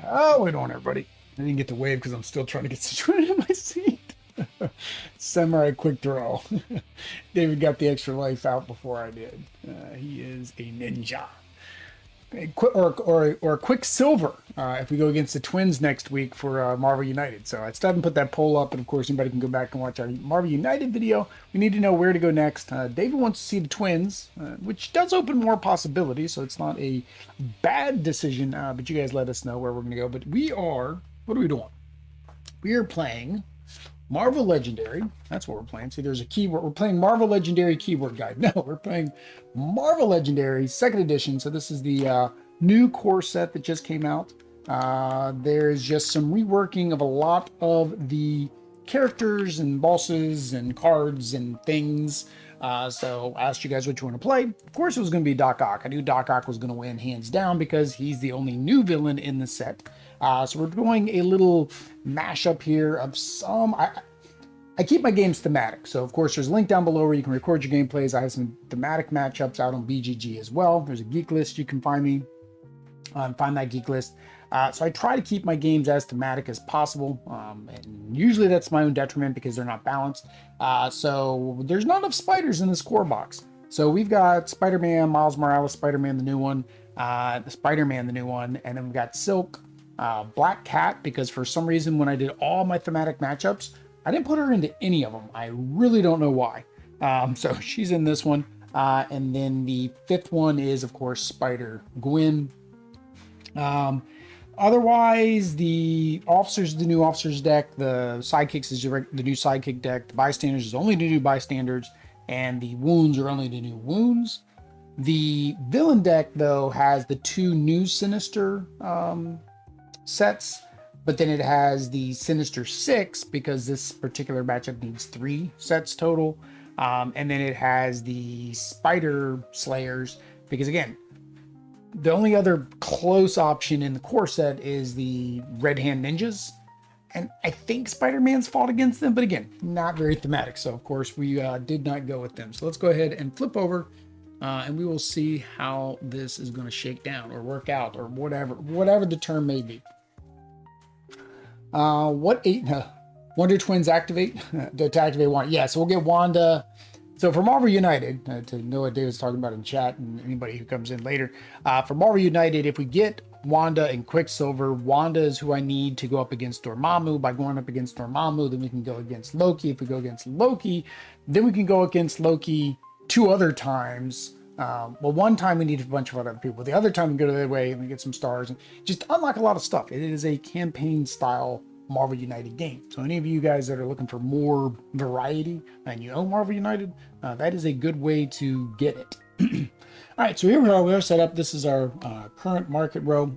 How we doing, everybody? I didn't get to wave because I'm still trying to get situated in my seat. Samurai quick draw. David got the extra life out before I did. He is a ninja. Or a quick silver if we go against the Twins next week for Marvel United. So I still haven't put that poll up, and of course anybody can go back and watch our Marvel United video. We need to know where to go next. David wants to see the Twins, which does open more possibilities, so it's not a bad decision, but you guys let us know where we're going to go. But what are we doing? We are playing Marvel Legendary. That's what we're playing. See, there's a keyword. We're playing Marvel Legendary keyword guide. No, we're playing Marvel Legendary 2nd edition. So this is the new core set that just came out. There's just some reworking of a lot of the characters and bosses and cards and things. So I asked you guys what you want to play. Of course, it was going to be Doc Ock. I knew Doc Ock was going to win hands down because he's the only new villain in the set. So we're doing a little mashup here of some. I keep my games thematic. So of course, there's a link down below where you can record your gameplays. I have some thematic matchups out on BGG as well. There's a geek list. You can find me. Find that geek list. So I try to keep my games as thematic as possible. And usually that's to my own detriment because they're not balanced. So there's not enough spiders in this core box. So we've got Spider-Man, Miles Morales, Spider-Man, the new one, Spider-Man, the new one. And then we've got Silk, Black Cat, because for some reason when I did all my thematic matchups, I didn't put her into any of them. I really don't know why. So she's in this one. And then the 5th one is, of course, Spider-Gwen. Otherwise, the officers, the new officers deck, the sidekicks is the new sidekick deck, the bystanders is only the new bystanders, and the wounds are only the new wounds. The villain deck, though, has the 2 new Sinister sets, but then it has the Sinister 6 because this particular matchup needs 3 sets total. And then it has the Spider Slayers because, again, the only other close option in the core set is the Red Hand Ninjas. And I think Spider-Man's fought against them, but again, not very thematic. So, of course, we did not go with them. So let's go ahead and flip over and we will see how this is going to shake down or work out or whatever the term may be. What eight? Wonder Twins activate to activate Wanda. Yeah, so we'll get Wanda. So for Marvel United, to know what David's talking about in chat and anybody who comes in later, for Marvel United, if we get Wanda and Quicksilver, Wanda is who I need to go up against Dormammu. By going up against Dormammu, then we can go against Loki. If we go against Loki, then we can go against Loki 2 other times. Well, one time we need a bunch of other people. The other time we go the other way and we get some stars and just unlock a lot of stuff. It is a campaign style Marvel United game. So any of you guys that are looking for more variety and you own Marvel United, that is a good way to get it. All right, so here we are. We are set up. This is our current market row.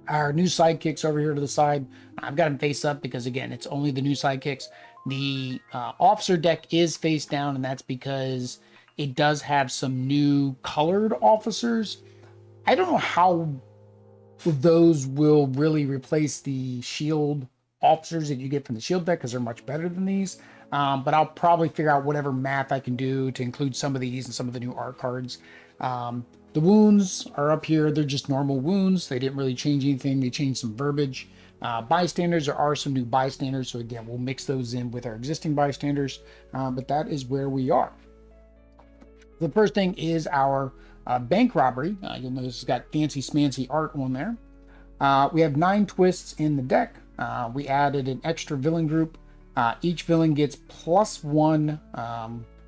Our new sidekicks over here to the side. I've got them face up because, again, it's only the new sidekicks. The officer deck is face down, and that's because it does have some new colored officers. I don't know how those will really replace the shield officers that you get from the shield deck because they're much better than these. But I'll probably figure out whatever math I can do to include some of these and some of the new art cards. The wounds are up here. They're just normal wounds. They didn't really change anything. They changed some verbiage. Bystanders, there are some new bystanders. So again, we'll mix those in with our existing bystanders. But that is where we are. The first thing is our bank robbery. You'll notice it's got fancy smancy art on there. We have 9 twists in the deck. We added an extra villain group. Each villain gets +1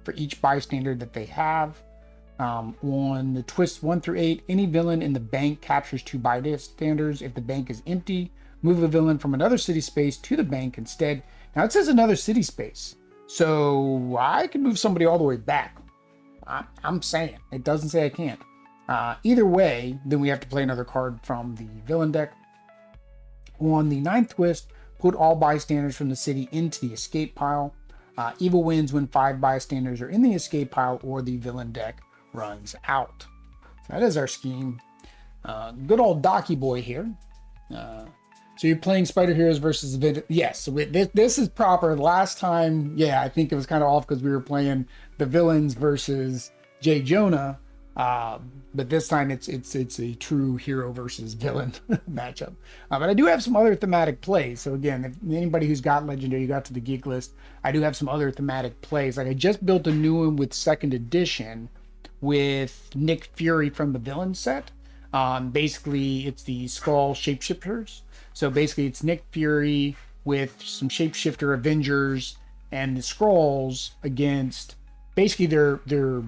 for each bystander that they have. On the twists 1 through 8, any villain in the bank captures 2 bystanders. If the bank is empty, move a villain from another city space to the bank instead. Now it says another city space, so I can move somebody all the way back. I'm saying it doesn't say I can't. Either way, then we have to play another card from the villain deck. On the 9th twist, put all bystanders from the city into the escape pile. Evil wins when 5 bystanders are in the escape pile or the villain deck runs out. So that is our scheme. Good old Docky boy here. So you're playing Spider Heroes versus yes. So this is proper. Last time, yeah, I think it was kind of off because we were playing the villains versus J. Jonah. But this time it's a true hero versus villain matchup. But I do have some other thematic plays. So again, if anybody who's got Legendary, you got to the Geek List, I do have some other thematic plays. Like I just built a new one with 2nd edition with Nick Fury from the villain set. Basically, it's the Skull Shapeshifters. So basically, it's Nick Fury with some Shapeshifter Avengers and the Skrulls against basically their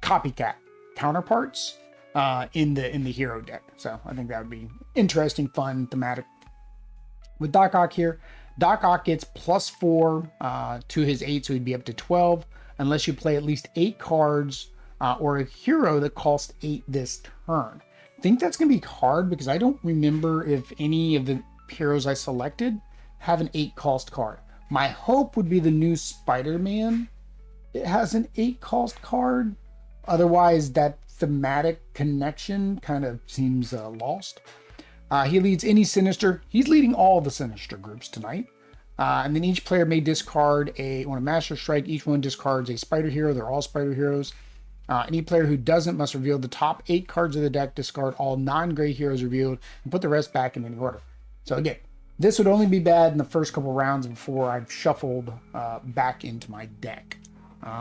copycat counterparts in the hero deck. So I think that would be interesting, fun, thematic. With Doc Ock here, Doc Ock gets +4 to his 8, so he'd be up to 12, unless you play at least 8 cards or a hero that costs 8 this turn. I think that's going to be hard because I don't remember if any of the heroes I selected have an 8 cost card. My hope would be the new Spider-Man. It has an 8 cost card. Otherwise, that thematic connection kind of seems lost. He leads any Sinister. He's leading all the Sinister groups tonight. And then each player may discard on a Master Strike. Each one discards a Spider Hero. They're all Spider Heroes. Any player who doesn't must reveal the top 8 cards of the deck, discard all non-gray heroes revealed, and put the rest back in any order. So again, this would only be bad in the first couple rounds before I've shuffled back into my deck.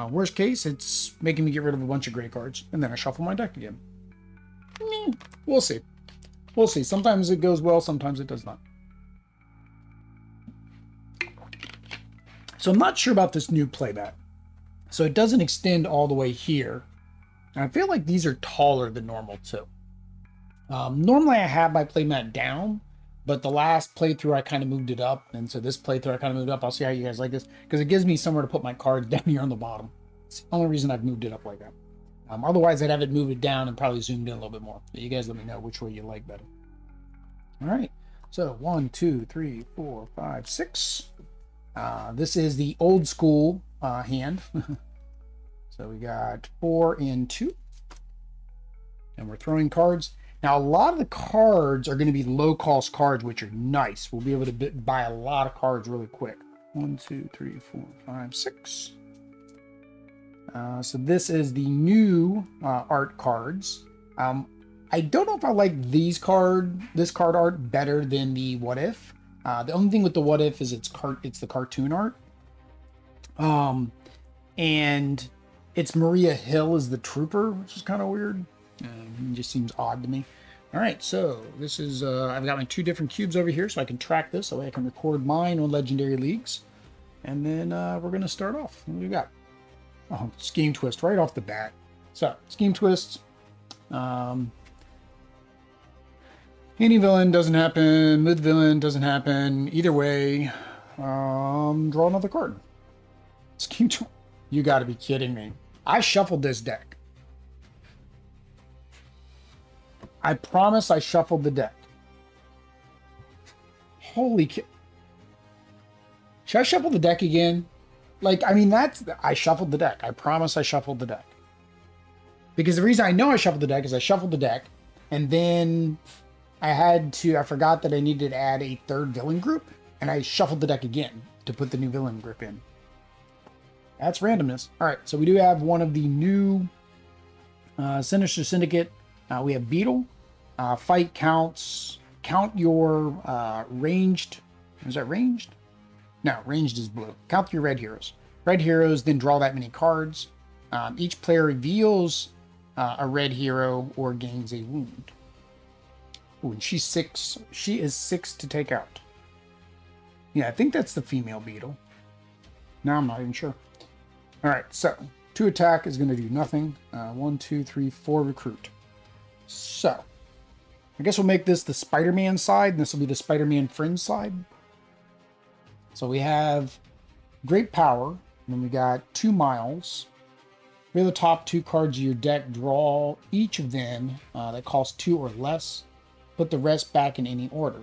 Worst case, it's making me get rid of a bunch of gray cards, and then I shuffle my deck again. We'll see. We'll see. Sometimes it goes well, sometimes it does not. So I'm not sure about this new playmat. So it doesn't extend all the way here. And I feel like these are taller than normal too. Normally I have my playmat down, but the last playthrough I kind of moved it up. And so this playthrough I kind of moved up. I'll see how you guys like this because it gives me somewhere to put my cards down here on the bottom. It's the only reason I've moved it up like that. Otherwise I'd have it move it down and probably zoomed in a little bit more. But you guys let me know which way you like better. All right. So 1, 2, 3, 4, 5, 6. This is the old school hand. So we got 4 and 2. And we're throwing cards. Now, a lot of the cards are going to be low-cost cards, which are nice. We'll be able to buy a lot of cards really quick. 1, 2, 3, 4, 5, 6. So this is the new art cards. I don't know if I like this card art better than the What If. The only thing with the what if is it's the cartoon art. And it's Maria Hill as the trooper, which is kind of weird. It just seems odd to me. All right, so this is, I've got my 2 different cubes over here so I can track this. So I can record mine on Legendary Leagues. And then we're going to start off. What do we got? Oh, Scheme Twist right off the bat. So, Scheme Twist. Any villain doesn't happen. Move villain doesn't happen. Either way, draw another card. Scheme Twist. You got to be kidding me. I shuffled this deck. I promise I shuffled the deck. Holy shit. Should I shuffle the deck again? Like, I mean, I shuffled the deck. I promise I shuffled the deck. Because the reason I know I shuffled the deck is I shuffled the deck, and then I forgot that I needed to add a 3rd villain group, and I shuffled the deck again to put the new villain group in. That's randomness. All right, so we do have one of the new Sinister Syndicate. We have Beetle. Fight counts. Count your ranged. Is that ranged? No, ranged is blue. Count your red heroes. Red heroes, then draw that many cards. Each player reveals a red hero or gains a wound. Ooh, and she's 6. She is 6 to take out. Yeah, I think that's the female Beetle. No, I'm not even sure. All right, so 2 attack is going to do nothing. 1, 2, 3, 4 recruit. So, I guess we'll make this the Spider-Man side, and this will be the Spider-Man Friends side. So we have Great Power, and then we got 2 Miles. We have the top 2 cards of your deck. Draw each of them that cost 2 or less. Put the rest back in any order.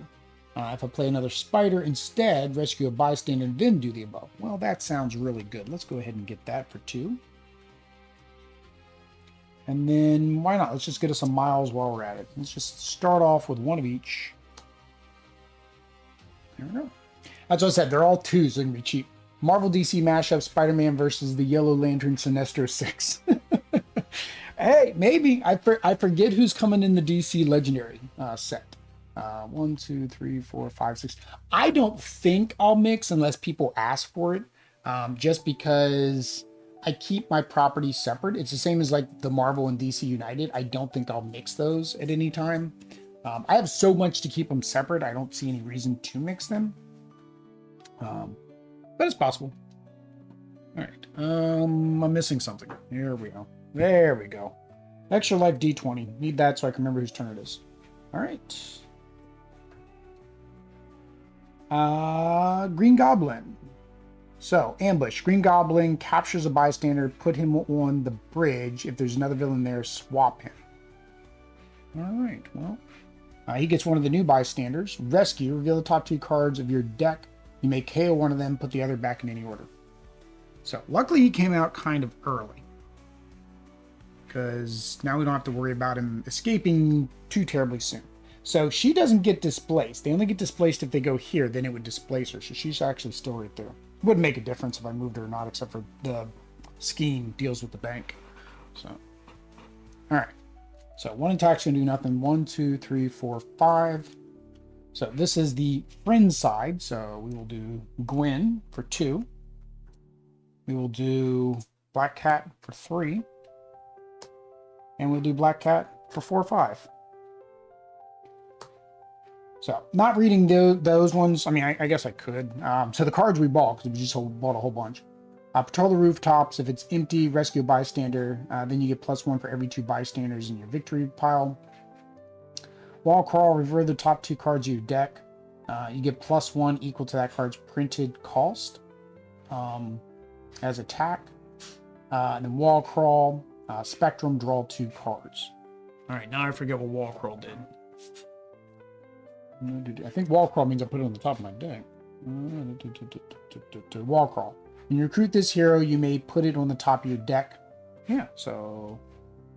If I play another Spider instead, rescue a bystander and then do the above. Well, that sounds really good. Let's go ahead and get that for 2. And then, why not? Let's just get us some Miles while we're at it. Let's just start off with 1 of each. There we go. That's what I said. They're all 2s, so they're going to be cheap. Marvel DC mashup, Spider-Man versus the Yellow Lantern Sinestro 6. Hey, maybe. I forget who's coming in the DC Legendary set. 1, 2, 3, 4, 5, 6. I don't think I'll mix unless people ask for it. Just because I keep my properties separate. It's the same as like the Marvel and DC United. I don't think I'll mix those at any time. I have so much to keep them separate. I don't see any reason to mix them. But it's possible. All right. I'm missing something. Here we go. There we go. Extra life D20. Need that so I can remember whose turn it is. All right. Green Goblin. So, ambush. Green Goblin captures a bystander, put him on the bridge. If there's another villain there, swap him. All right, well. He gets one of the new bystanders. Rescue. Reveal the top 2 cards of your deck. You may KO one of them, put the other back in any order. So, luckily he came out kind of early. Because now we don't have to worry about him escaping too terribly soon. So, she doesn't get displaced. They only get displaced if they go here, then it would displace her. So, she's actually still right there. Wouldn't make a difference if I moved her or not, except for the scheme deals with the bank. So, all right. So 1 attack's gonna do nothing. 1, 2, 3, 4, 5. So this is the friend side. So we will do Gwen for 2. We will do Black Cat for 3. And we'll do Black Cat for 4 or 5. So, not reading those ones. I mean, I guess I could. So the cards we bought, because we just bought a whole bunch. Patrol the rooftops. If it's empty, rescue a bystander. Then you get +1 for every 2 bystanders in your victory pile. Wall crawl. Revert the top 2 cards of your deck. You get +1 equal to that card's printed cost as attack. And then wall crawl. Spectrum. Draw 2 cards. All right, now I forget what wall crawl did. I think wall crawl means I put it on the top of my deck. Wall crawl. When you recruit this hero, you may put it on the top of your deck. Yeah, so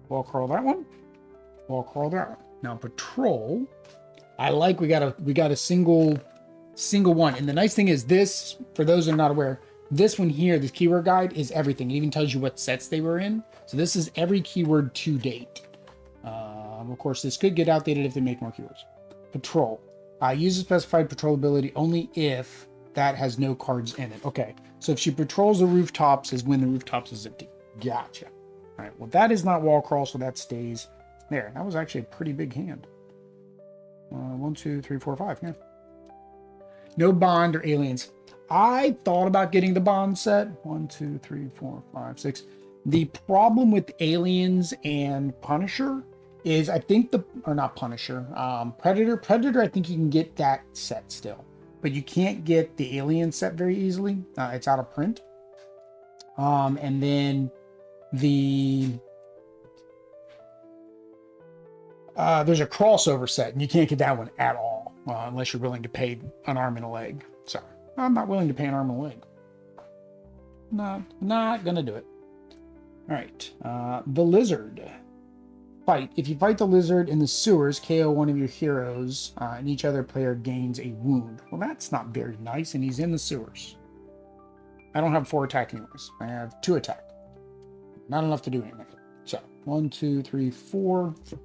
wall crawl that one. Wall crawl that one. Now patrol. I like we got a single one. And the nice thing is this, for those who are not aware, this one here, this keyword guide is everything. It even tells you what sets they were in. So this is every keyword to date. Of course, this could get outdated if they make more keywords. Patrol. Uses specified patrol ability only if that has no cards in it. Okay, so if she patrols the rooftops is when the rooftops is empty. Gotcha. All right, well, that is not wall crawl, so that stays there. That was actually a pretty big hand. 1, 2, 3, 4, 5. Yeah. No bond or aliens. I thought about getting the bond set. 1, 2, 3, 4, 5, 6. The problem with aliens and Punisher is I think or not Punisher, Predator, I think you can get that set still, but you can't get the alien set very easily. It's out of print. And then there's a crossover set, and you can't get that one at all unless you're willing to pay an arm and a leg. So I'm not willing to pay an arm and a leg. Not gonna do it. All right, the lizard. Fight. If you fight the lizard in the sewers, KO one of your heroes, and each other player gains a wound. Well, that's not very nice, and he's in the sewers. I don't have 4 attack anyways. I have 2 attack. Not enough to do anything. So, 1, 2, 3, 4. So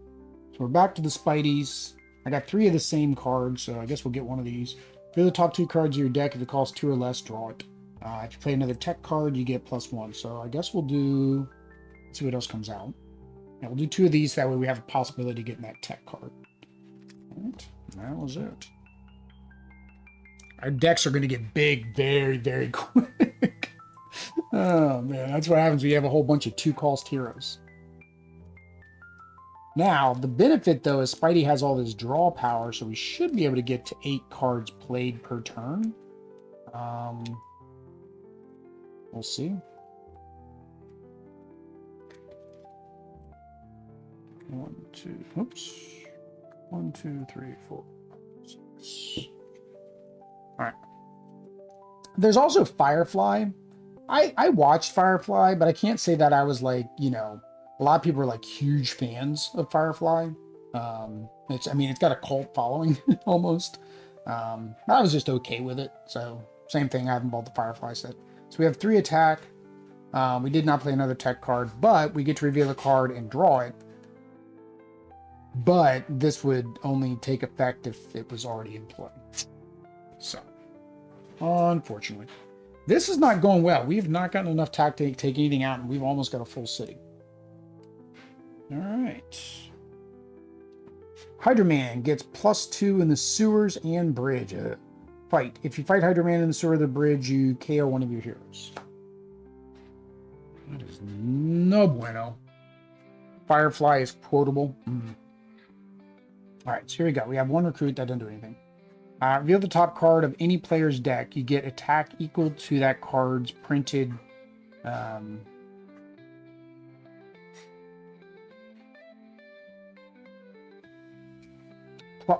we're back to the Spideys. I got 3 of the same cards, so I guess we'll get one of these. Draw the top 2 cards of your deck. If it costs 2 or less, draw it. If you play another tech card, you get +1. So I guess we'll do... Let's see what else comes out. Yeah, we'll do 2 of these. That way we have a possibility of getting that tech card. All right. That was it. Our decks are going to get big very, very quick. Oh, man. That's what happens when you have a whole bunch of 2-cost heroes. Now, the benefit, though, is Spidey has all this draw power, so we should be able to get to 8 cards played per turn. We'll see. 1, 2, oops. 1, 2, 3, 4, 6. All right. There's also Firefly. I watched Firefly, but I can't say that I was like, you know, a lot of people are like huge fans of Firefly. It's got a cult following almost. I was just okay with it. So same thing. I haven't bought the Firefly set. So we have 3 attack. We did not play another tech card, but we get to reveal a card and draw it. But this would only take effect if it was already in play. So, unfortunately. This is not going well. We have not gotten enough tack to take anything out, and we've almost got a full city. All right. Hydra Man gets +2 in the sewers and bridge. Fight. If you fight Hydra Man in the sewer or the bridge, you KO one of your heroes. That is no bueno. Firefly is quotable. All right, so here we go. We have 1 recruit. That doesn't do anything. Reveal the top card of any player's deck. You get attack equal to that card's printed.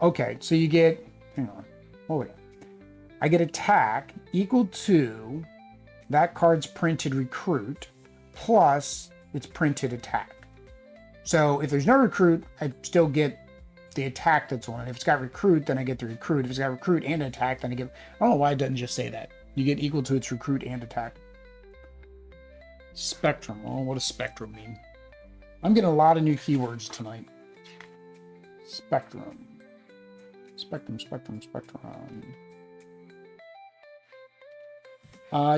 Okay, so you get. Hang on. Oh wait. I get attack equal to that card's printed recruit plus its printed attack. So if there's no recruit, I still get the attack that's on it. If it's got recruit, then I get the recruit. If it's got recruit and attack, then I get... I don't know why it doesn't just say that. You get equal to its recruit and attack. Spectrum. Oh, what does spectrum mean? I'm getting a lot of new keywords tonight. Spectrum. Spectrum.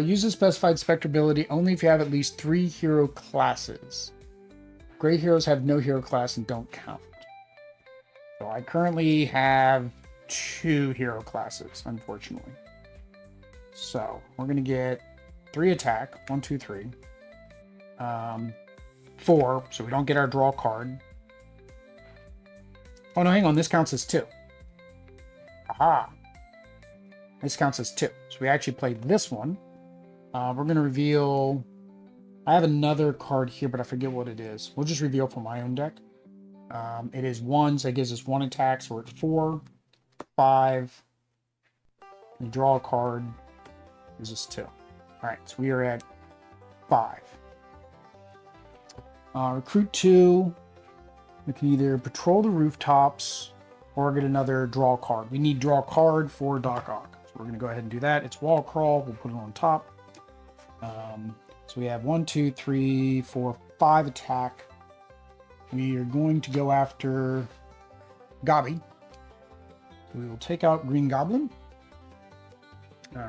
Use the specified spectrum ability only if you have at least 3 hero classes. Gray heroes have no hero class and don't count. So I currently have 2 hero classes, unfortunately. So we're going to get 3 attack. 1, 2, 3. 4, so we don't get our draw card. Oh, no, hang on. This counts as 2. Aha. This counts as 2. So we actually played this one. We're going to reveal... I have another card here, but I forget what it is. We'll just reveal from my own deck. It is 1, so it gives us 1 attack, so we're at 4, 5. We draw a card. Gives us 2. Alright, so we are at 5. Recruit 2. We can either patrol the rooftops or get another draw card. We need draw card for Doc Ock. So we're going to go ahead and do that. It's wall crawl. We'll put it on top. So we have 1, 2, 3, 4, 5 attack. We are going to go after Gabi. We will take out Green Goblin.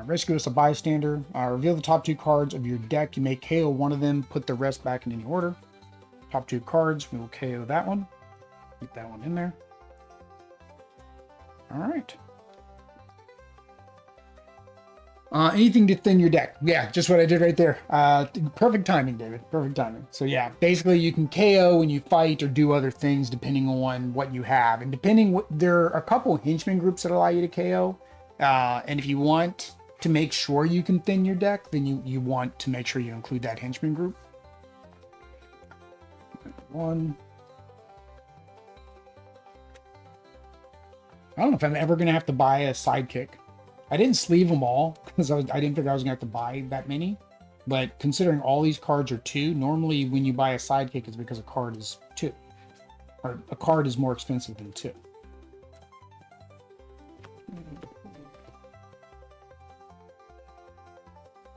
Rescue us a bystander. Reveal the top 2 cards of your deck. You may KO one of them. Put the rest back in any order. Top 2 cards. We will KO that one. Keep that one in there. All right. Anything to thin your deck. Yeah, just what I did right there. Perfect timing, David. Perfect timing. So yeah, basically you can KO when you fight or do other things depending on what you have. And there are a couple henchman groups that allow you to KO. And if you want to make sure you can thin your deck, then you want to make sure you include that henchman group. 1. I don't know if I'm ever going to have to buy a sidekick. I didn't sleeve them all because I didn't figure I was going to have to buy that many. But considering all these cards are 2, normally when you buy a sidekick, it's because a card is 2. Or a card is more expensive than 2.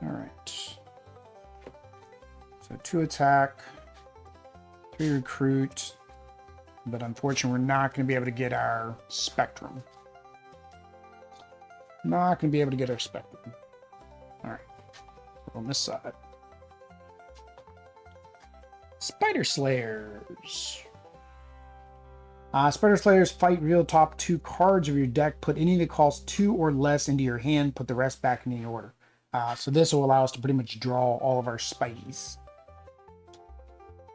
All right. So 2 attack, 3 recruit. But unfortunately, we're not going to be able to get our Spectrum. Not going to be able to get our Spectrum. All right. On this side. Spider Slayers. Spider Slayers fight. Reveal top 2 cards of your deck. Put any that cost 2 or less into your hand. Put the rest back in any order. So this will allow us to pretty much draw all of our Spideys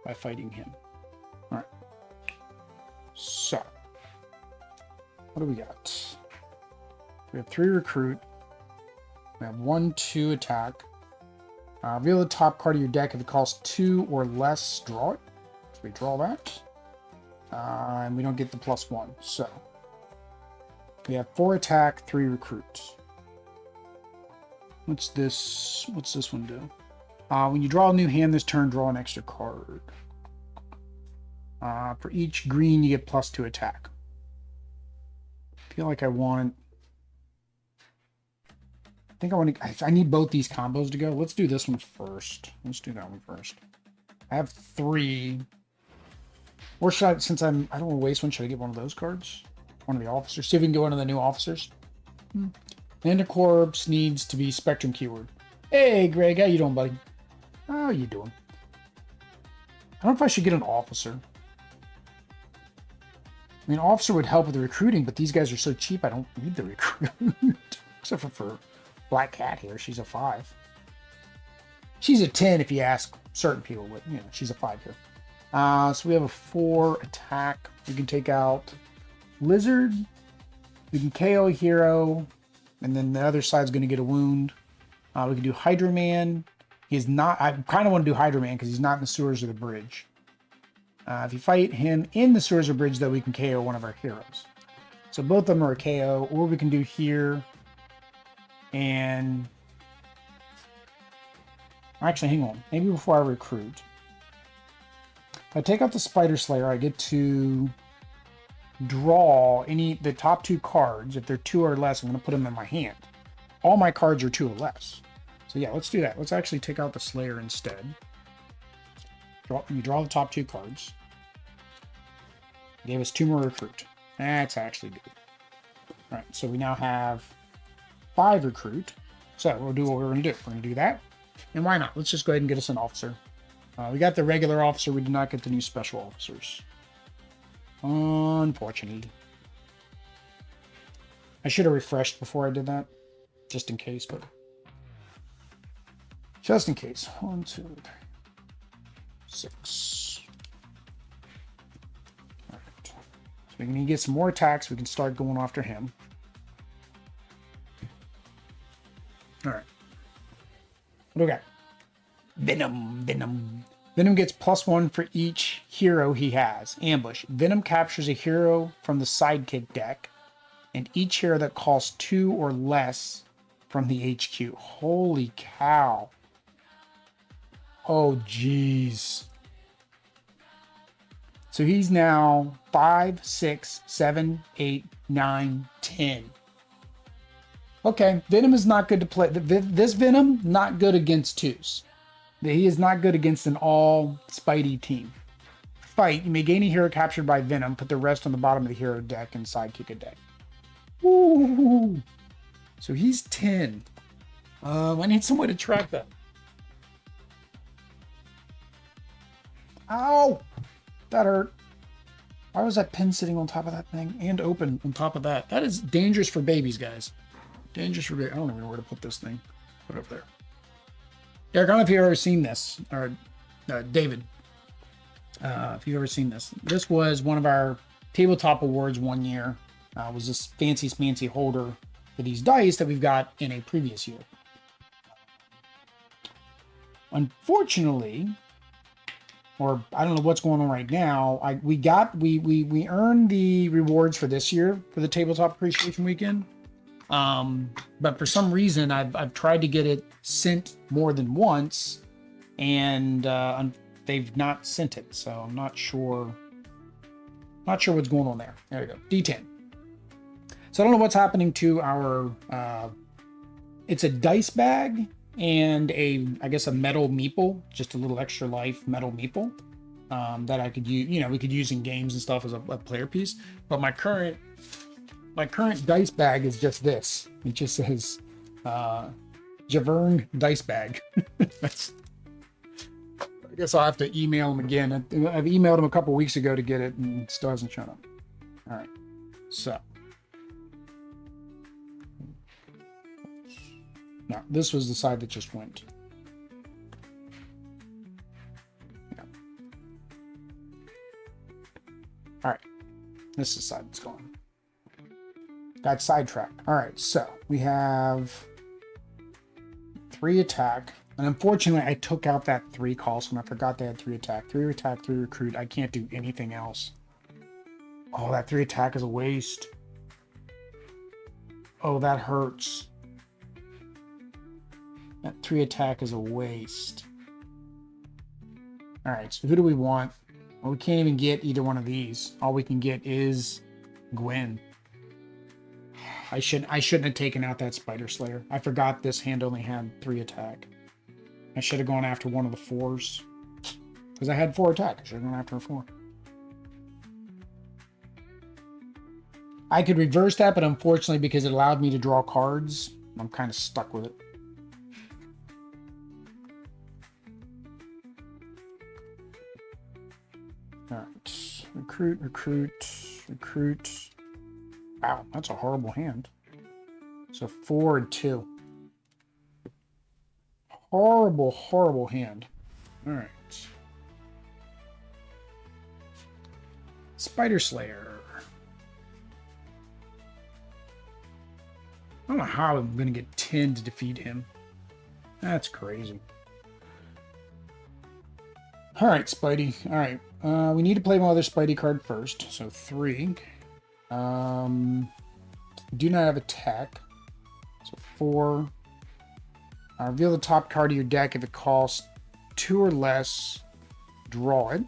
by fighting him. All right. So, what do we got? We have 3 recruit. We have 1, 2 attack. Reveal the top card of your deck. If it costs 2 or less, draw it. So we draw that. And we don't get the +1. So, we have 4 attack, 3 recruit. What's this one do? When you draw a new hand this turn, draw an extra card. For each green, you get +2 attack. I feel like I need both these combos to go. Let's do this one first. Let's do that one first. I have 3. Or should I, since I don't want to waste one, should I get one of those cards? One of the officers? See if we can get one of the new officers. Corpse needs to be Spectrum keyword. Hey, Greg, how you doing, buddy? How you doing? I don't know if I should get an officer. I mean, officer would help with the recruiting, but these guys are so cheap, I don't need the recruit. Except for Black Cat here. She's a 5. She's a 10 if you ask certain people, but, you know, she's a 5 here. So we have a 4 attack. We can take out Lizard. We can KO a hero, and then the other side's going to get a wound. We can do Hydra Man. He's not... I kind of want to do Hydra Man because he's not in the sewers or the bridge. If you fight him in the sewers or bridge, though, we can KO one of our heroes. So both of them are a KO, or we can do here. And actually, hang on. Maybe before I recruit. If I take out the Spider Slayer, I get to draw the top 2 cards. If they're 2 or less, I'm going to put them in my hand. All my cards are 2 or less. So yeah, let's do that. Let's actually take out the Slayer instead. You draw the top 2 cards. Gave us 2 more recruit. That's actually good. All right, so we now have 5 recruit. So we'll do what we're going to do. We're going to do that. And why not? Let's just go ahead and get us an officer. We got the regular officer. We did not get the new special officers. Unfortunately. I should have refreshed before I did that. Just in case, but... Just in case. 1, 2, 3, 6. All right. So we can get some more attacks. We can start going after him. All right. What do we got? Venom. Venom gets +1 for each hero he has. Ambush. Venom captures a hero from the sidekick deck, and each hero that costs 2 or less from the HQ. Holy cow. Oh, jeez. So he's now 5, 6, 7, 8, 9, 10. Okay, Venom is not good to play. This Venom, not good against 2s. He is not good against an all Spidey team. Fight, you may gain a hero captured by Venom, put the rest on the bottom of the hero deck and sidekick a deck. Ooh. So he's 10. I need some way to track that. Ow! That hurt. Why was that pin sitting on top of that thing and open on top of that? That is dangerous for babies, guys. Dangerous for babies. I don't even know where to put this thing. Put it over there. Derek, I don't know if you've ever seen this, or David, if you've ever seen this. This was one of our tabletop awards one year. Was this fancy smancy holder for these dice that we've got in a previous year. Unfortunately, or I don't know what's going on right now, we earned the rewards for this year for the tabletop appreciation weekend. But for some reason I've tried to get it sent more than once, and they've not sent it, so I'm not sure what's going on there. There we go. D10. So I don't know what's happening to our it's a dice bag and I guess a metal meeple, just a little extra life metal meeple that I could use, we could use in games and stuff as a player piece. But my current dice bag is just this. It just says Javern dice bag. I guess I'll have to email them again. I've emailed them a couple weeks ago to get it, and it still hasn't shown up. All right, so no, this was the side that just went. Yeah. All right, this is the side that's going. Got sidetracked. All right, so we have 3 attack, and unfortunately I took out that 3 cost when I forgot they had 3 attack. 3 attack, 3 recruit. I can't do anything else. Oh, that 3 attack is a waste. Oh, that hurts. That 3 attack is a waste. All right, so who do we want? Well, we can't even get either one of these. All we can get is Gwen. I shouldn't have taken out that Spider Slayer. I forgot this hand only had 3 attack. I should have gone after one of the 4s. Because I had 4 attack. I should have gone after a 4. I could reverse that, but unfortunately, because it allowed me to draw cards, I'm kind of stuck with it. Alright. Recruit, recruit, recruit. Wow, that's a horrible hand. So 4 and 2. Horrible, horrible hand. All right. Spider Slayer. I don't know how I'm going to get 10 to defeat him. That's crazy. All right, Spidey. All right. We need to play my other Spidey card first. So 3. Do not have attack. So 4. Reveal the top card of your deck. If it costs 2 or less, draw it.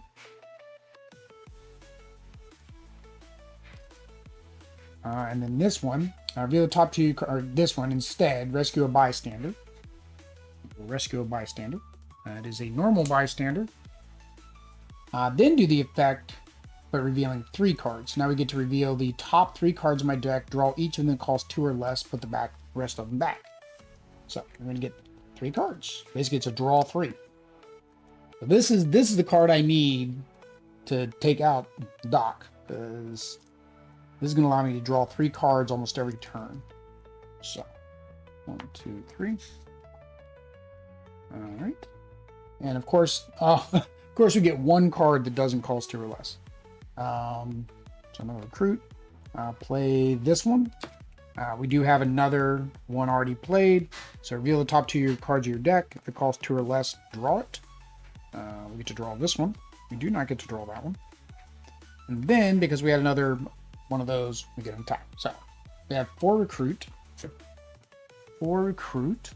And then this one, reveal the top 2, or this one instead, rescue a bystander. Rescue a bystander. That is a normal bystander. Then do the effect, but revealing 3 cards. Now we get to reveal the top 3 cards of my deck, draw each of them cost 2 or less, put the rest of them back. So we're going to get 3 cards. Basically, it's a draw 3. So this is the card I need to take out Doc, because this is going to allow me to draw 3 cards almost every turn. So 1, 2, 3. All right, and of course, of course, we get 1 card that doesn't cost 2 or less. So I'm going to recruit. Play this one. We do have another one already played. So reveal the top 2 cards of your deck. If it costs 2 or less, draw it. We get to draw this one. We do not get to draw that one. And then, because we had another one of those, we get an attack. So we have 4 recruit. 4 recruit,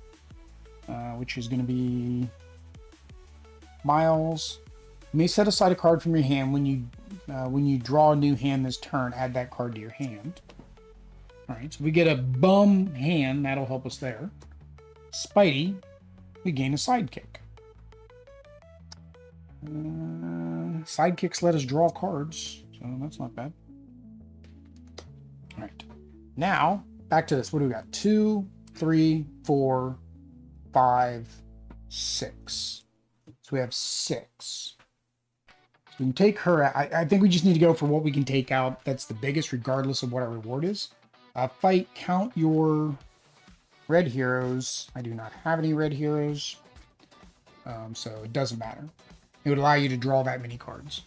which is going to be Miles. You may set aside a card from your hand when you draw a new hand this turn. Add that card to your hand. All right, so we get a bum hand. That'll help us there. Spidey, we gain a sidekick. Sidekicks let us draw cards, so that's not bad. All right, Now, back to this. What do we got? 2, 3, 4, 5, 6. So we have 6. So we can take her out. I think we just need to go for what we can take out. That's the biggest, regardless of what our reward is. Fight, count your red heroes. I do not have any red heroes. So it doesn't matter. It would allow you to draw that many cards.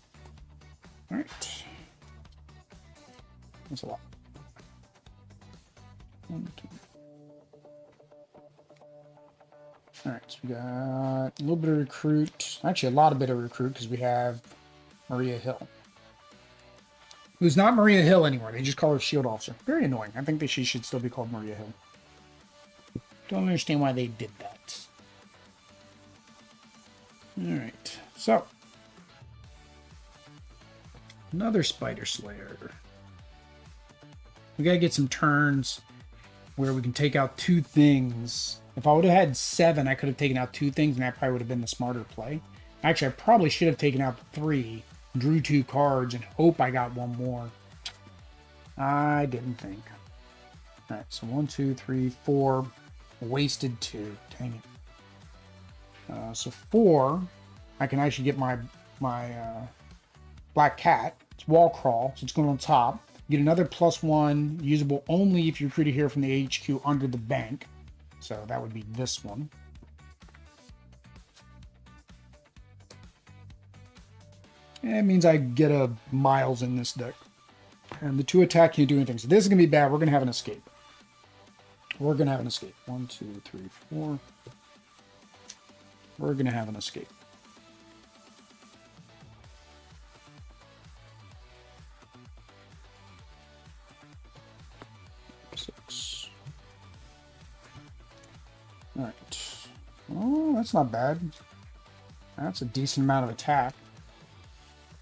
All right. That's a lot. 1, 2. All right, so we got a little bit of recruit. Actually, a lot of bit of recruit because we have Maria Hill, who's not Maria Hill anymore. They just call her Shield Officer. Very annoying. I think that she should still be called Maria Hill. Don't understand why they did that. All right, so another Spider Slayer. We gotta get some turns where we can take out 2 things. If I would have had 7, I could have taken out 2 things, and that probably would have been the smarter play. Actually, I probably should have taken out 3, drew 2 cards, and hope I got 1 more. I didn't think. All right, so 1, 2, 3, 4. Wasted 2. Dang it. So 4, I can actually get my Black Cat. It's wall crawl, so it's going on top. Get another +1, usable only if you're recruited here from the HQ under the bank. So that would be this one. And it means I get a Miles in this deck. And the 2 attack can't do anything. So this is going to be bad. We're going to have an escape. We're going to have an escape. 1, 2, 3, 4. We're going to have an escape. All right. Oh, that's not bad. That's a decent amount of attack.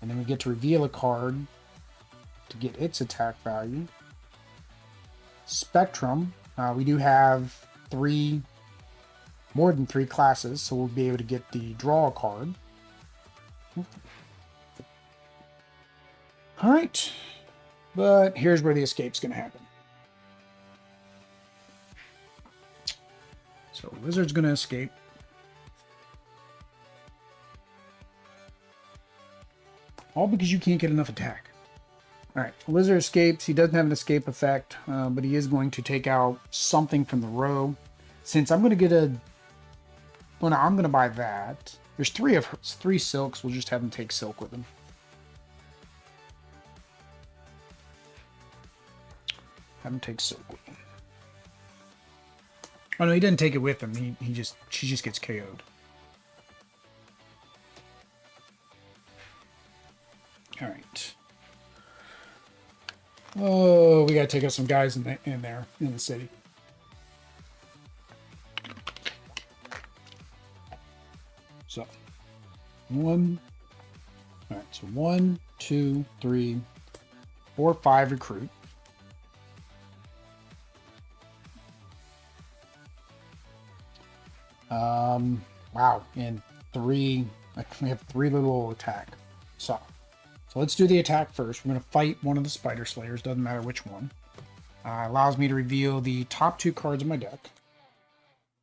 And then we get to reveal a card to get its attack value. Spectrum. We do have more than 3 classes, so we'll be able to get the draw a card. All right. But here's where the escape's going to happen. So Lizard's going to escape. All because you can't get enough attack. Alright, Lizard escapes. He doesn't have an escape effect, but he is going to take out something from the row. Since I'm going to get a... Well, no, I'm going to buy that. There's 3 silks. We'll just have him take silk with him. Have him take silk with him. Oh no, he didn't take it with him. She just gets KO'd. All right. Oh, we gotta take out some guys in the city. So, 1. All right. So 1, 2, 3, 4, 5 recruit. Wow, and 3, we have 3 little attack. So let's do the attack first. We're going to fight one of the Spider Slayers, doesn't matter which one. Allows me to reveal the top 2 cards of my deck.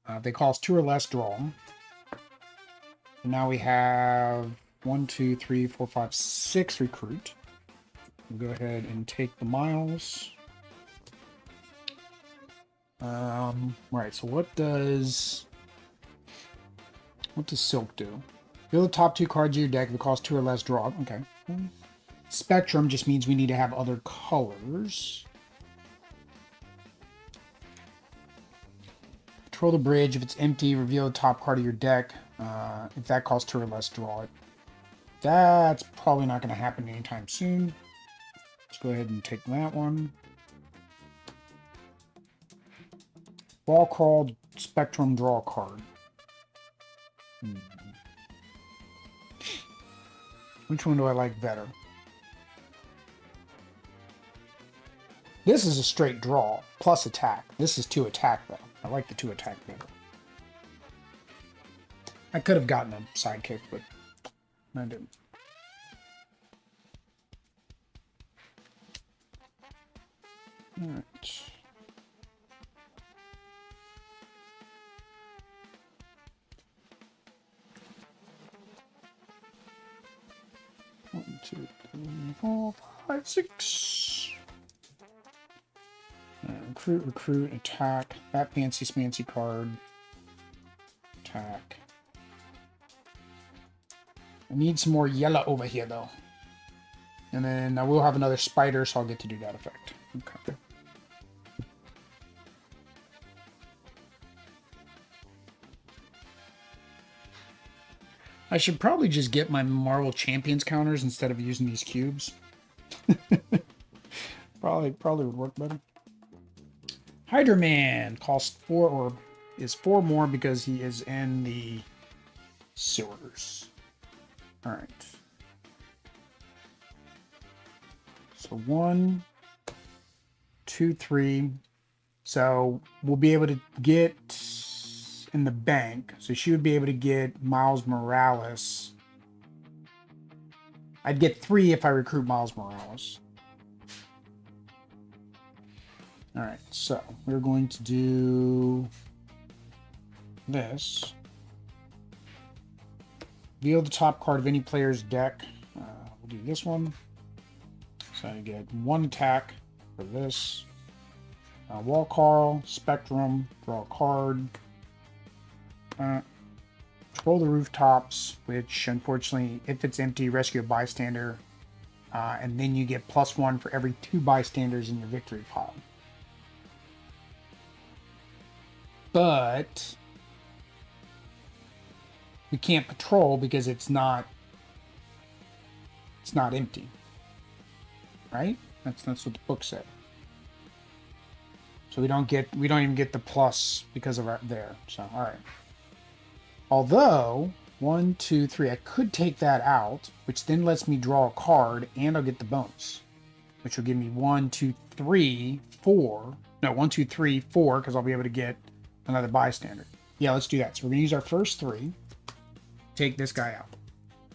If they cost 2 or less, draw them. And now we have 1, 2, 3, 4, 5, 6 recruit. We'll go ahead and take the Miles. Right, so what does Silk do? Reveal the top 2 cards of your deck. If it costs 2 or less, draw. Okay. Spectrum just means we need to have other colors. Control the bridge. If it's empty, reveal the top card of your deck. If that costs 2 or less, draw it. That's probably not going to happen anytime soon. Let's go ahead and take that one. Ball crawled, Spectrum, draw a card. Which one do I like better? This is a straight draw, plus attack. This is 2 attack, though. I like the 2 attack better. I could have gotten a sidekick, but I didn't. Alright. 2, 3, 4, 5, 6. Recruit, attack. That fancy smancy card. Attack. I need some more yellow over here, though. And then I will have another spider, so I'll get to do that effect. Okay. I should probably just get my Marvel Champions counters instead of using these cubes. probably would work better. Hydra Man costs 4 or is 4 more because he is in the sewers. All right. So 1, 2, 3. So we'll be able to get in the bank. So she would be able to get Miles Morales. I'd get 3 if I recruit Miles Morales. All right, so we're going to do this. Reveal the top card of any player's deck. We'll do this one. So I get 1 attack for this. Wall Carl, Spectrum, draw a card. Control the rooftops, which unfortunately, if it's empty, rescue a bystander. And then you get +1 for every 2 bystanders in your victory pile. But we can't patrol because it's not empty. Right? That's what the book said. So we don't even get the plus because of there. So all right. Although 1, 2, 3, I could take that out, which then lets me draw a card and I'll get the bonus, which will give me 1, 2, 3, 4. No, 1, 2, 3, 4, because I'll be able to get another bystander. Yeah, let's do that. So we're gonna use our first 3. Take this guy out.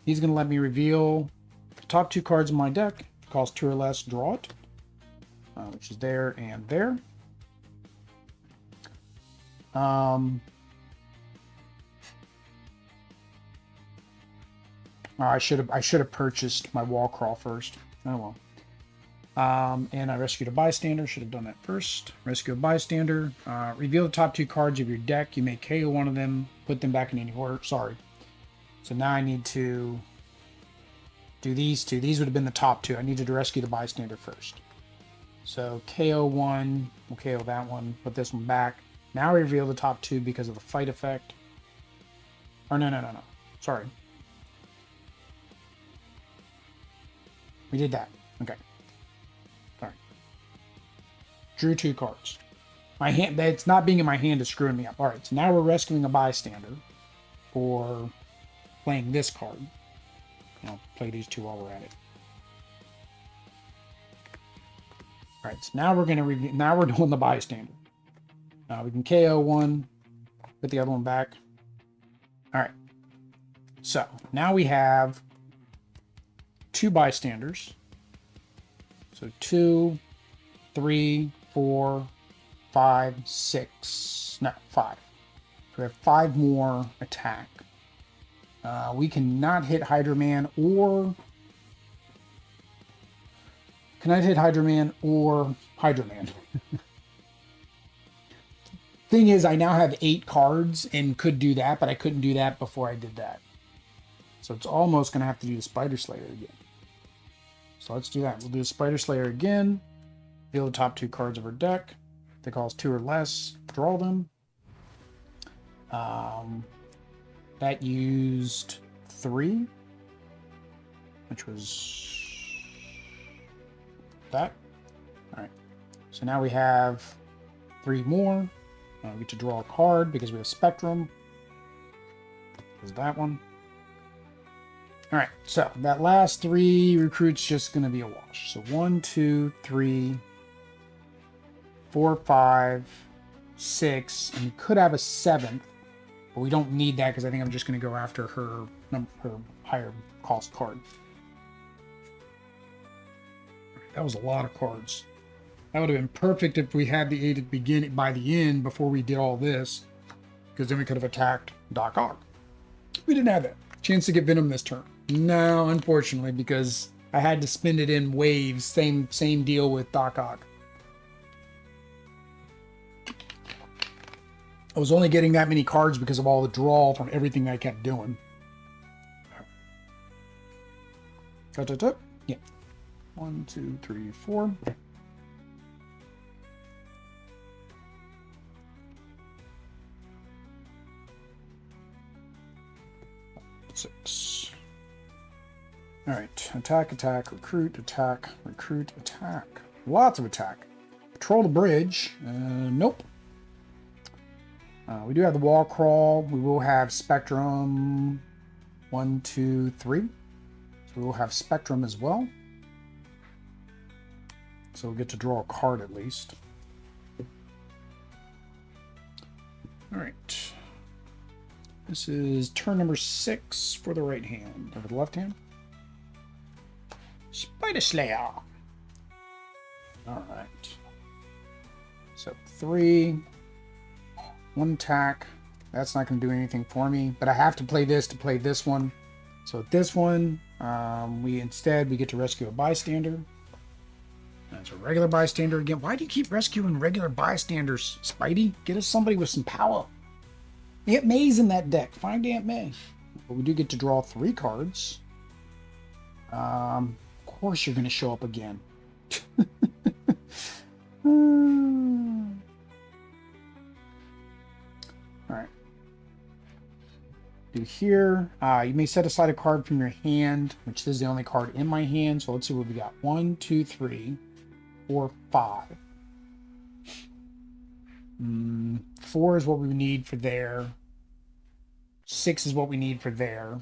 He's gonna let me reveal the top 2 cards in my deck. Cost 2 or less, draw it, which is there and there. I should have purchased my wall crawl first. Oh well. And I rescued a bystander. Should have done that first. Rescue a bystander. Reveal the top 2 cards of your deck. You may KO one of them. Put them back in any order. Sorry. So now I need to do these 2. These would have been the top 2. I needed to rescue the bystander first. So KO one. We'll KO that one. Put this one back. Now reveal the top 2 because of the fight effect. Or no. Sorry. We did that. Okay. Sorry. Drew 2 cards. My hand, it's not being in my hand is screwing me up. All right, so now we're rescuing a bystander for playing this card. I'll play these 2 while we're at it. All right, so now we're doing the bystander. We can KO one, put the other one back. All right. So now we have 2 bystanders. So 2, 3, 4, 5, 6. No, 5. We have 5 more attack. We cannot hit Hydra Man or Hydra Man. Thing is, I now have 8 cards and could do that, but I couldn't do that before I did that. So it's almost going to have to do the Spider Slayer again. So let's do that. We'll do the Spider Slayer again. Reveal the top 2 cards of our deck. They cost 2 or less. Draw them. That used 3, which was that. All right. So now we have 3 more. We get to draw a card because we have Spectrum. Is that one. All right, so that last 3 recruits just going to be a wash. So 1, 2, 3, 4, 5, 6, and we could have a 7th, but we don't need that because I think I'm just going to go after her higher cost card. That was a lot of cards. That would have been perfect if we had the 8 at the beginning, by the end, before we did all this, because then we could have attacked Doc Ock. We didn't have that. Chance to get Venom this turn. No, unfortunately, because I had to spin it in waves. Same deal with Doc Ock. I was only getting that many cards because of all the draw from everything I kept doing. Yeah. 1, 2, 3, 4. 6. All right. Attack, attack, recruit, attack, recruit, attack. Lots of attack. Patrol the bridge. Nope. We do have the wall crawl. We will have Spectrum 1, 2, 3. So we will have Spectrum as well. So we'll get to draw a card at least. All right. This is turn number 6 for the right hand. Over the left hand. Spider Slayer. All right. So 3. 1 attack. That's not going to do anything for me, but I have to play this to play this one. So with this one, we get to rescue a bystander. That's a regular bystander again. Why do you keep rescuing regular bystanders, Spidey? Get us somebody with some power. Aunt May's in that deck. Find Aunt May. But we do get to draw 3 cards. Of course you're going to show up again. Alright. Do here. You may set aside a card from your hand, which is the only card in my hand. So let's see what we got. 1, 2, 3, 4, 5. 4 is what we need for there. 6 is what we need for there.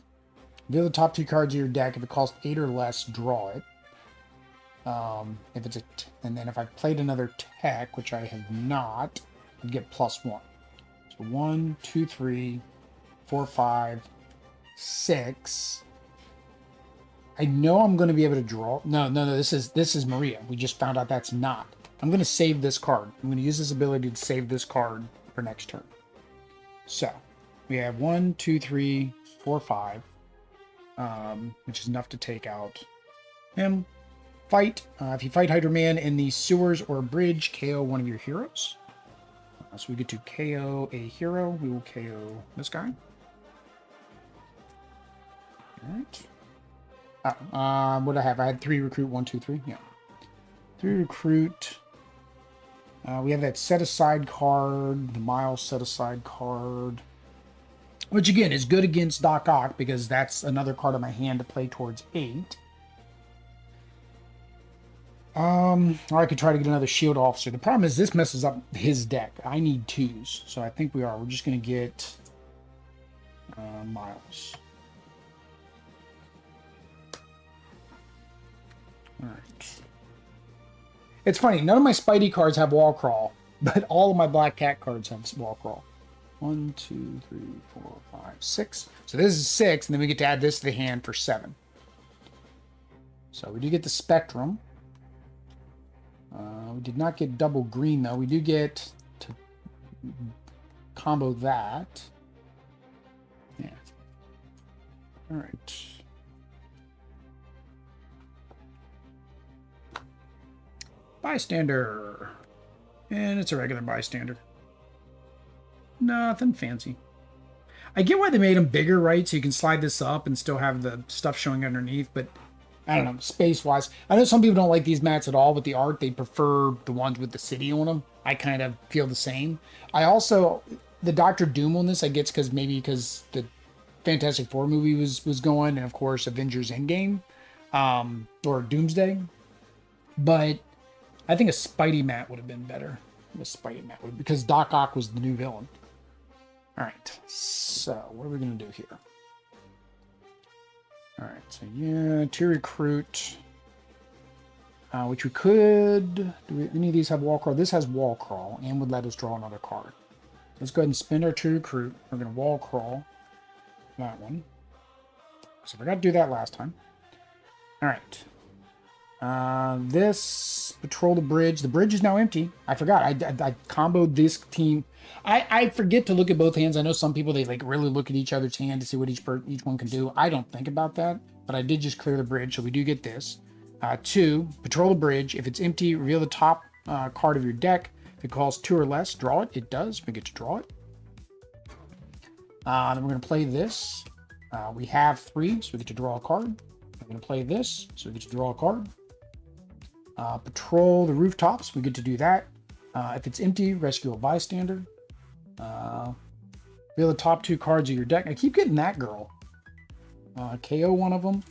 Do the top 2 cards of your deck. If it costs 8 or less, draw it. If it's and then if I played another tech, which I have not, I'd get +1. So 1, 2, 3, 4, 5, 6. I know I'm going to be able to draw. No. This is Maria. We just found out that's not. I'm going to save this card. I'm going to use this ability to save this card for next turn. So we have 1, 2, 3, 4, 5, which is enough to take out him. Fight. If you fight Hydra Man in the sewers or bridge, KO one of your heroes. So we get to KO a hero. We will KO this guy. All right. What do I have? I had 3 recruit. 1, 2, 3. Yeah. 3 recruit. We have that set aside card, the Miles set aside card, which again is good against Doc Ock because that's another card in my hand to play towards 8. Or I could try to get another shield officer. The problem is this messes up his deck. I need 2s, so I think we are. We're just going to get Miles. All right. It's funny. None of my Spidey cards have wall crawl, but all of my Black Cat cards have wall crawl. 1, 2, 3, 4, 5, 6. So this is 6, and then we get to add this to the hand for 7. So we do get the Spectrum. We did not get double green, though. We do get to combo that. Yeah. All right. Bystander. And it's a regular bystander. Nothing fancy. I get why they made them bigger, right? So you can slide this up and still have the stuff showing underneath, but I don't know, space-wise. I know some people don't like these mats at all with the art. They prefer the ones with the city on them. I kind of feel the same. I also, the Doctor Doom on this, I guess because the Fantastic Four movie was going, and of course Avengers Endgame, or Doomsday. But I think a Spidey mat would have been better. A Spidey mat would, because Doc Ock was the new villain. All right, so what are we going to do here? All right, so yeah, 2 recruit, which we could. Do any of these have wall crawl? This has wall crawl and would let us draw another card. Let's go ahead and spend our 2 recruit. We're going to wall crawl that one. So I forgot to do that last time. All right. This patrol the bridge. The bridge is now empty. I forgot. I comboed this team. I forget to look at both hands. I know some people, they like really look at each other's hand to see what each one can do. I don't think about that. but I did just clear the bridge, so we do get this. 2, patrol the bridge. If it's empty, reveal the top card of your deck. If it calls 2 or less, draw it. It does. We get to draw it. Then we're going to play this. We have 3, so we get to draw a card. We're going to play this, so we get to draw a card. Patrol the rooftops. We get to do that. If it's empty, rescue a bystander. Reveal the top 2 cards of your deck. I keep getting that girl. KO one of them.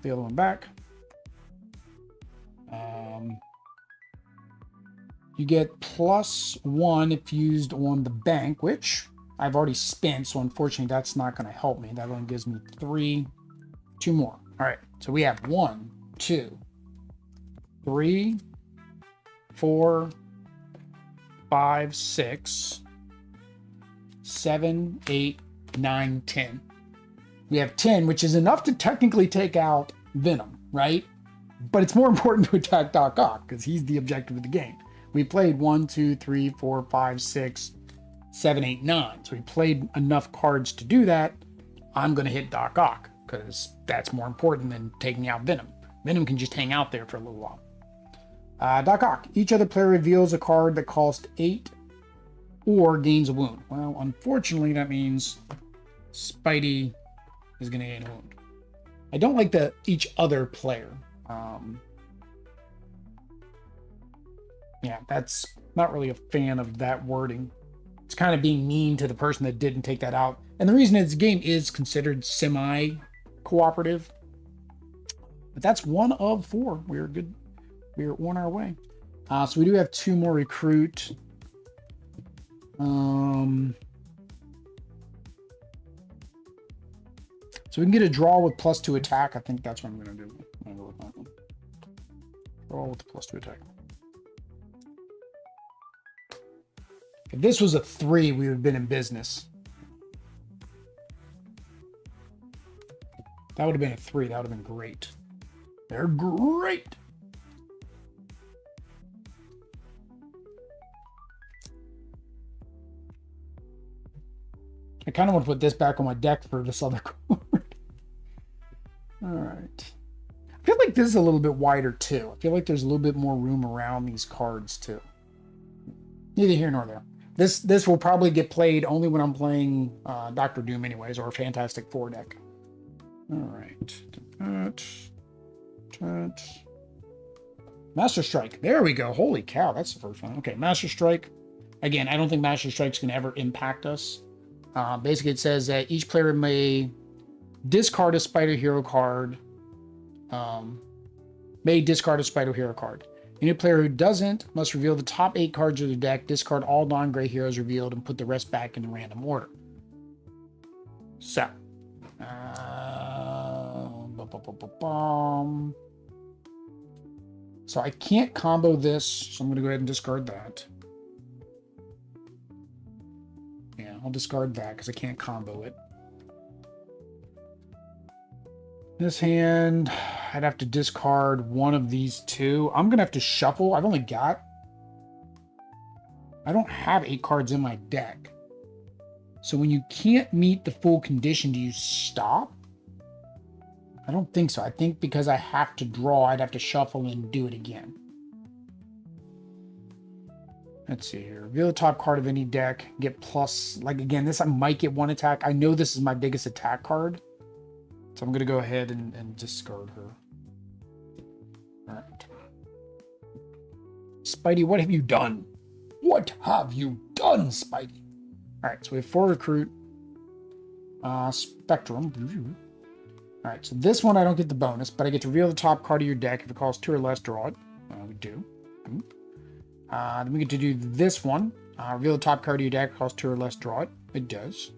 The other one back. You get +1 if used on the bank, which I've already spent, so unfortunately that's not going to help me. That only gives me 3. 2 more. All right, so we have 1, 2, 3, 4, 5, 6, 7, 8, 9, 10. We have 10, which is enough to technically take out Venom, right? But it's more important to attack Doc Ock because he's the objective of the game. We played 1, 2, 3, 4, 5, 6, 7, 8, 9. So we played enough cards to do that. I'm going to hit Doc Ock because that's more important than taking out Venom. Venom can just hang out there for a little while. Doc Ock. Each other player reveals a card that costs 8 or gains a wound. Well, unfortunately, that means Spidey is going to gain a wound. I don't like the each other player. Yeah, that's not really a fan of that wording. It's kind of being mean to the person that didn't take that out. And the reason is the game is considered semi-cooperative. But that's 1 of 4. We're good. We're on our way. So we do have 2 more recruit. So we can get a draw with +2 attack. I think that's what I'm going to do. I'm going to go with that one. Draw with the +2 attack. If this was a 3, we would have been in business. That would have been a 3. That would have been great. They're great. I kind of want to put this back on my deck for this other card. All right. I feel like this is a little bit wider too. I feel like there's a little bit more room around these cards too. Neither here nor there. This will probably get played only when I'm playing Doctor Doom anyways, or Fantastic Four deck. All right. Master Strike. There we go. Holy cow, that's the first one. Okay, Master Strike. Again, I don't think Master Strike's going to ever impact us. Basically, it says that each player may discard a Spider Hero card. May discard a Spider Hero card. Any player who doesn't must reveal the top 8 cards of their deck, discard all non-gray heroes revealed, and put the rest back in random order. So, so I can't combo this, so I'm going to go ahead and discard that. Yeah, I'll discard that because I can't combo it. This hand, I'd have to discard one of these 2. I'm going to have to shuffle. I don't have 8 cards in my deck. So when you can't meet the full condition, do you stop? I don't think so. I think because I have to draw, I'd have to shuffle and do it again. Let's see here. Reveal the top card of any deck. Get plus, like again, this I might get 1 attack. I know this is my biggest attack card. So I'm going to go ahead and discard her. All right. Spidey, what have you done? What have you done, Spidey? All right, so we have 4 recruit. Spectrum. All right, so this one I don't get the bonus, but I get to reveal the top card of your deck. If it costs 2 or less, draw it. We do. Then we get to do this one. Reveal the top card of your deck. If it costs 2 or less, draw it. It does.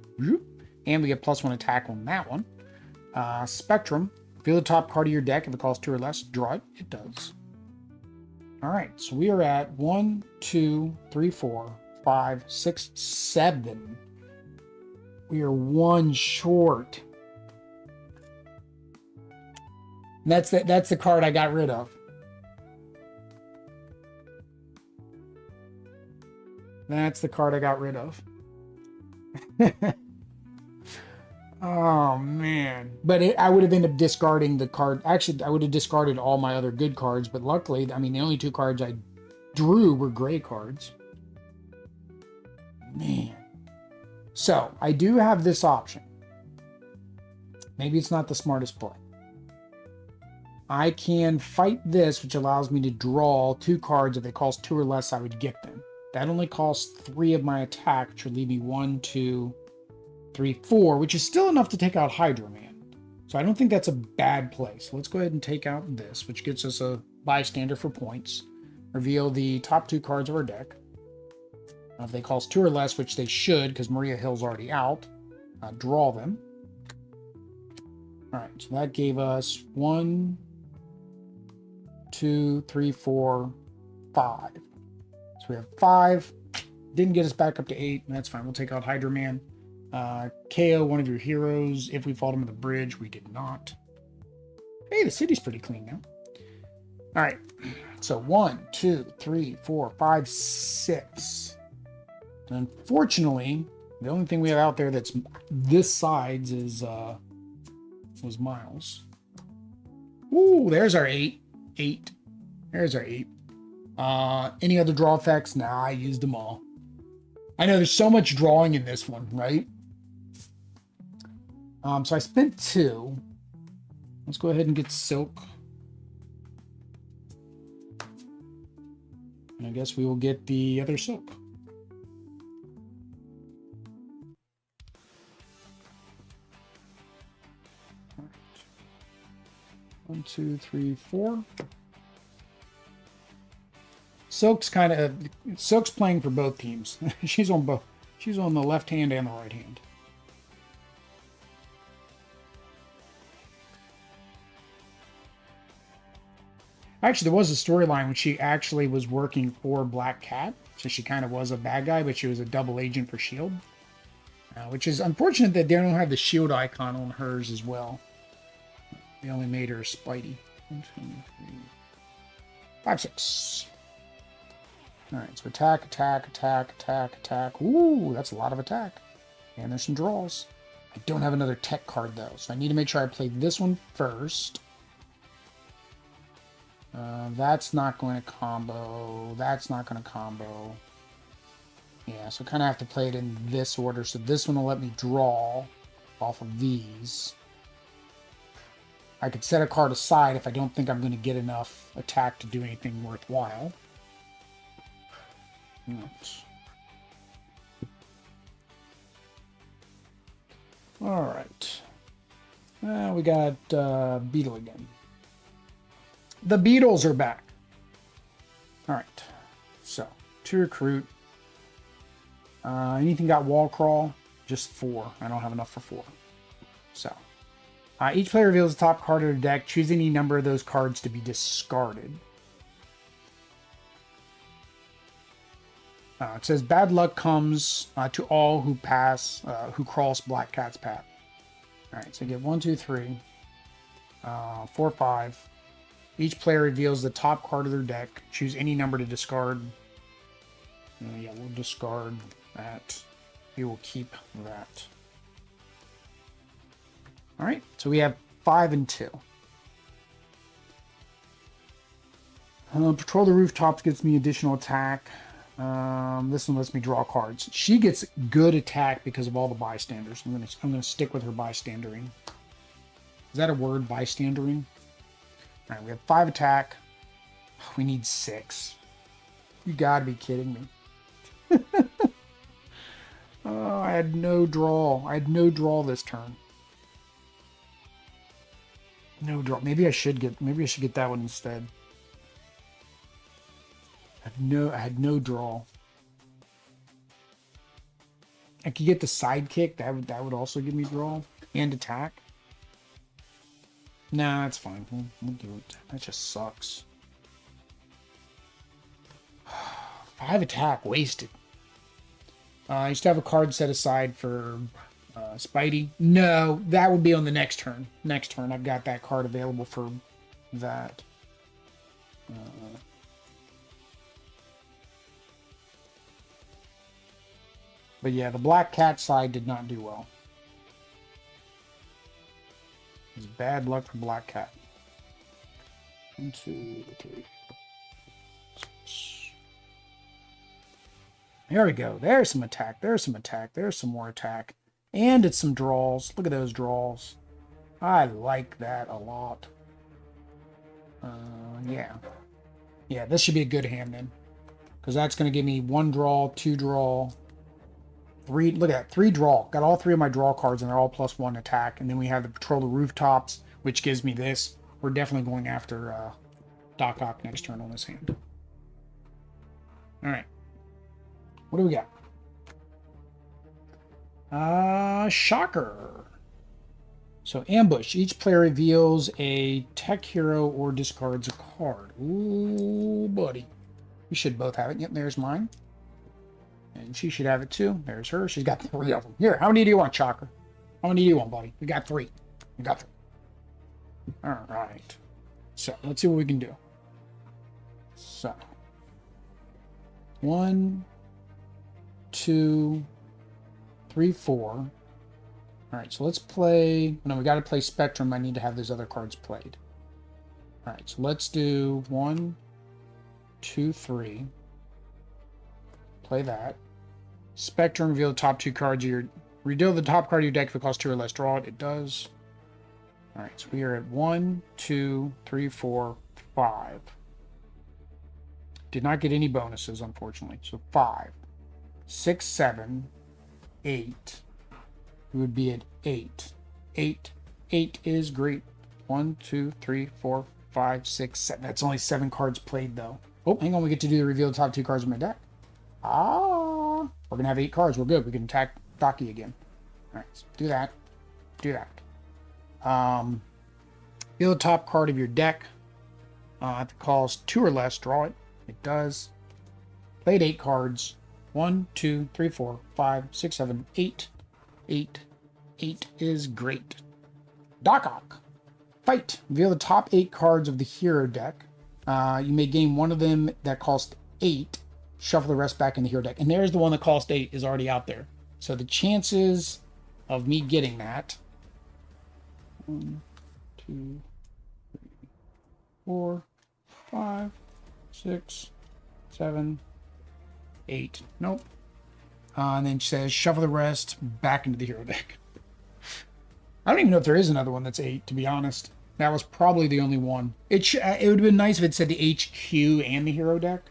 And we get +1 attack on that one. Spectrum. Reveal the top card of your deck. If it costs 2 or less, draw it. It does. All right, so we are at 1, 2, 3, 4, 5, 6, 7. We are 1 short. And that's the card I got rid of. That's the card I got rid of. Oh, man. But I would have ended up discarding the card. Actually, I would have discarded all my other good cards, but luckily, I mean, the only 2 cards I drew were gray cards. Man. So, I do have this option. Maybe it's not the smartest play. I can fight this, which allows me to draw 2 cards. If they cost 2 or less, I would get them. That only costs 3 of my attack, which would leave me 1, 2, 3, 4, which is still enough to take out Hydra Man. So I don't think that's a bad play. So let's go ahead and take out this, which gets us a bystander for points. Reveal the top 2 cards of our deck. If they cost 2 or less, which they should, because Maria Hill's already out, draw them. All right, so that gave us 1, 2, 3, 4, 5. So we have 5. Didn't get us back up to 8. That's fine. We'll take out Hydra Man. KO one of your heroes. If we fought him at the bridge, we did not. Hey, the city's pretty clean now. All right. So 1, 2, 3, 4, 5, 6. And unfortunately, the only thing we have out there that's this size is was Miles. Ooh, there's our 8. 8. There's our 8. Any other draw effects? Nah, I used them all. I know there's so much drawing in this one, right? So I spent 2. Let's go ahead and get Silk. And I guess we will get the other Silk. All right. 1, 2, 3, 4. Silk's playing for both teams. She's on both. She's on the left hand and the right hand. Actually, there was a storyline when she actually was working for Black Cat. So she kind of was a bad guy, but she was a double agent for S.H.I.E.L.D. Which is unfortunate that they don't have the S.H.I.E.L.D. icon on hers as well. They only made her Spidey. 1, 2, 3, 5, 6. All right, so attack, attack, attack, attack, attack. Ooh, that's a lot of attack. And there's some draws. I don't have another tech card, though, so I need to make sure I play this one first. That's not going to combo. That's not going to combo. Yeah, so I kind of have to play it in this order. So this one will let me draw off of these. I could set a card aside if I don't think I'm going to get enough attack to do anything worthwhile. All right. We got Beetle again. The Beetles are back. All right. So, to recruit. Anything got wall crawl? Just 4. I don't have enough for 4. So, each player reveals the top card of their deck. Choose any number of those cards to be discarded. It says bad luck comes to all who cross Black Cat's path. All right, so you get 1, 2, 3, 4, 5. Each player reveals the top card of their deck. Choose any number to discard. Yeah, we'll discard that. We will keep that. All right, so we have 5 and 2. Patrol the rooftops gets me additional attack. This one lets me draw cards. She gets good attack because of all the bystanders. I'm gonna stick with her bystandering. Is that a word, bystandering? All right, we have 5 attack. We need 6. You gotta be kidding me. Oh, I had no draw. I had no draw this turn. No draw. Maybe I should get that one instead. I had no draw. I could get the sidekick. That would also give me draw and attack. Nah, that's fine. We'll do it. That just sucks. 5 attack wasted. I used to have a card set aside for Spidey. No, that would be on the next turn. Next turn, I've got that card available for that. But yeah, the Black Cat side did not do well. It's bad luck for Black Cat. 1, 2, 3. 6. There we go. There's some attack. There's some attack. There's some more attack. And it's some draws. Look at those draws. I like that a lot. Yeah. Yeah, this should be a good hand then. Because that's going to give me 1 draw, 2 draw, 3. Look at that. 3 draw. Got all 3 of my draw cards and they're all +1 attack. And then we have the Patrol the Rooftops, which gives me this. We're definitely going after Doc Ock next turn on this hand. Alright. What do we got? Shocker. So, ambush. Each player reveals a tech hero or discards a card. Ooh, buddy. We should both have it. Yep, there's mine. And she should have it too. There's her. She's got 3 of them. Here, how many do you want, Shocker? How many do you want, buddy? We got 3. We got 3. Alright. So, let's see what we can do. So. 1, 2, 3, 4. Alright, so let's play... No, we got to play Spectrum. I need to have those other cards played. Alright, so let's do 1, 2, 3. Play that. Spectrum, reveal the top 2 cards of your... Reveal the top card of your deck if it costs 2 or less. Draw it. It does. Alright, so we are at 1, 2, 3, 4, 5. Did not get any bonuses, unfortunately. So 5, 6, 7, 8... We would be at 8. 8 is great. 1, 2, 3, 4, 5, 6, 7. That's only 7 cards played, though. Oh, hang on. We get to do the reveal the top 2 cards of my deck. We're going to have 8 cards. We're good. We can attack Docky again. All right, so do that. Do that. Reveal the top card of your deck. If it costs 2 or less, draw it. It does. Played 8 cards. 1, 2, 3, 4, 5, 6, 7, 8. 8 is great. Doc Ock. Fight. Reveal the top 8 cards of the hero deck. You may gain one of them that cost 8. Shuffle the rest back in the hero deck. And there's the one that cost 8 is already out there. So the chances of me getting that. 1, 2, 3, 4, 5, 6, 7, 8. Nope. And then she says, shuffle the rest back into the hero deck. I don't even know if there is another one that's 8, to be honest. That was probably the only one. It would have been nice if it said the HQ and the hero deck.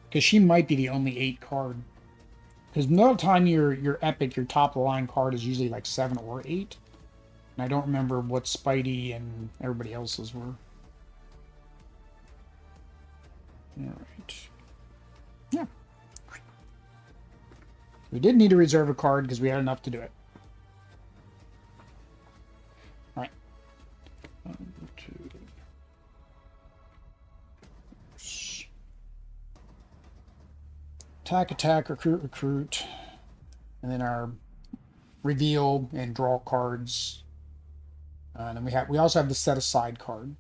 Because she might be the only 8 card. Because no time your epic, your top of the line card is usually like 7 or 8. And I don't remember what Spidey and everybody else's were. Alright. Yeah. We did need to reserve a card because we had enough to do it. Alright. 1, 2. Attack, attack, recruit, recruit. And then our reveal and draw cards. And then we also have the set aside card.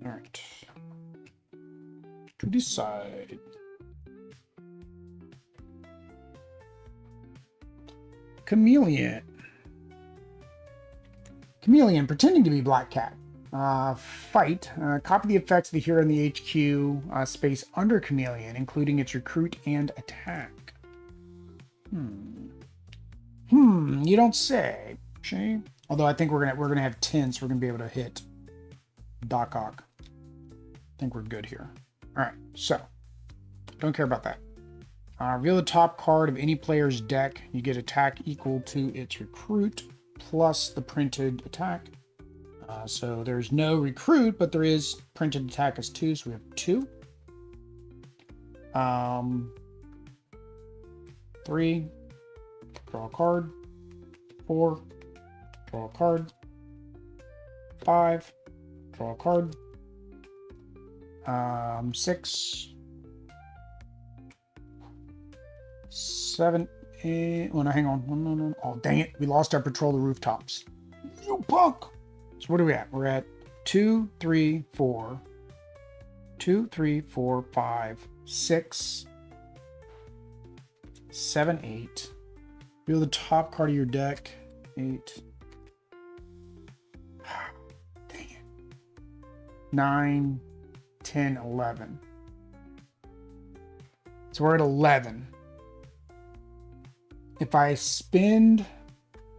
Alright. To decide. Chameleon. Chameleon, pretending to be Black Cat. Fight. Copy the effects of the hero in the HQ space under Chameleon, including its recruit and attack. You don't say. See? Although I think we're gonna have 10, so we're gonna be able to hit Doc Ock. I think we're good here. Alright, so don't care about that. Reveal the top card of any player's deck. You get attack equal to its recruit plus the printed attack. So there's no recruit, but there is printed attack as 2, so we have 2. 3. Draw a card. 4. Draw a card. 5. Draw a card. 6. 7. 8. Well, no, hang on. No. Oh, dang it. We lost our Patrol the Rooftops. You punk! So what are we at? We're at 2, 3, 4. 2, 3, 4, 5, 6. 7, 8. Reveal the top card of your deck. 8. Dang it. 9, 10, 11. So we're at 11. If I spend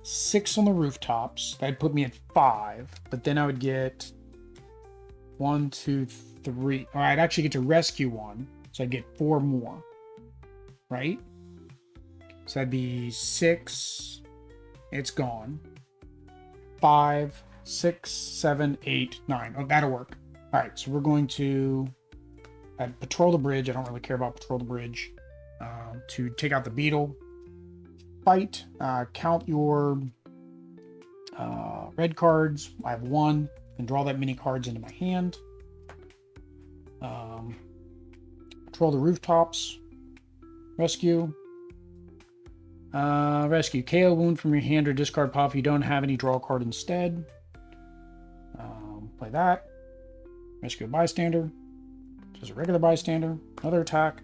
6 on the rooftops, that'd put me at 5. But then I would get 1, 2, 3. Or I'd actually get to rescue 1. So I'd get 4 more. Right? So that'd be 6. It's gone. 5, 6, 7, 8, 9. Oh, that'll work. All right, so we're going to patrol the bridge. I don't really care about patrol the bridge. To take out the beetle. Fight. Count your red cards. I have 1. And draw that many cards into my hand. Patrol the rooftops. Rescue. Rescue. KO wound from your hand or discard pop. If you don't have any, draw a card instead. Play that. Rescue a bystander. Just a regular bystander. Another attack.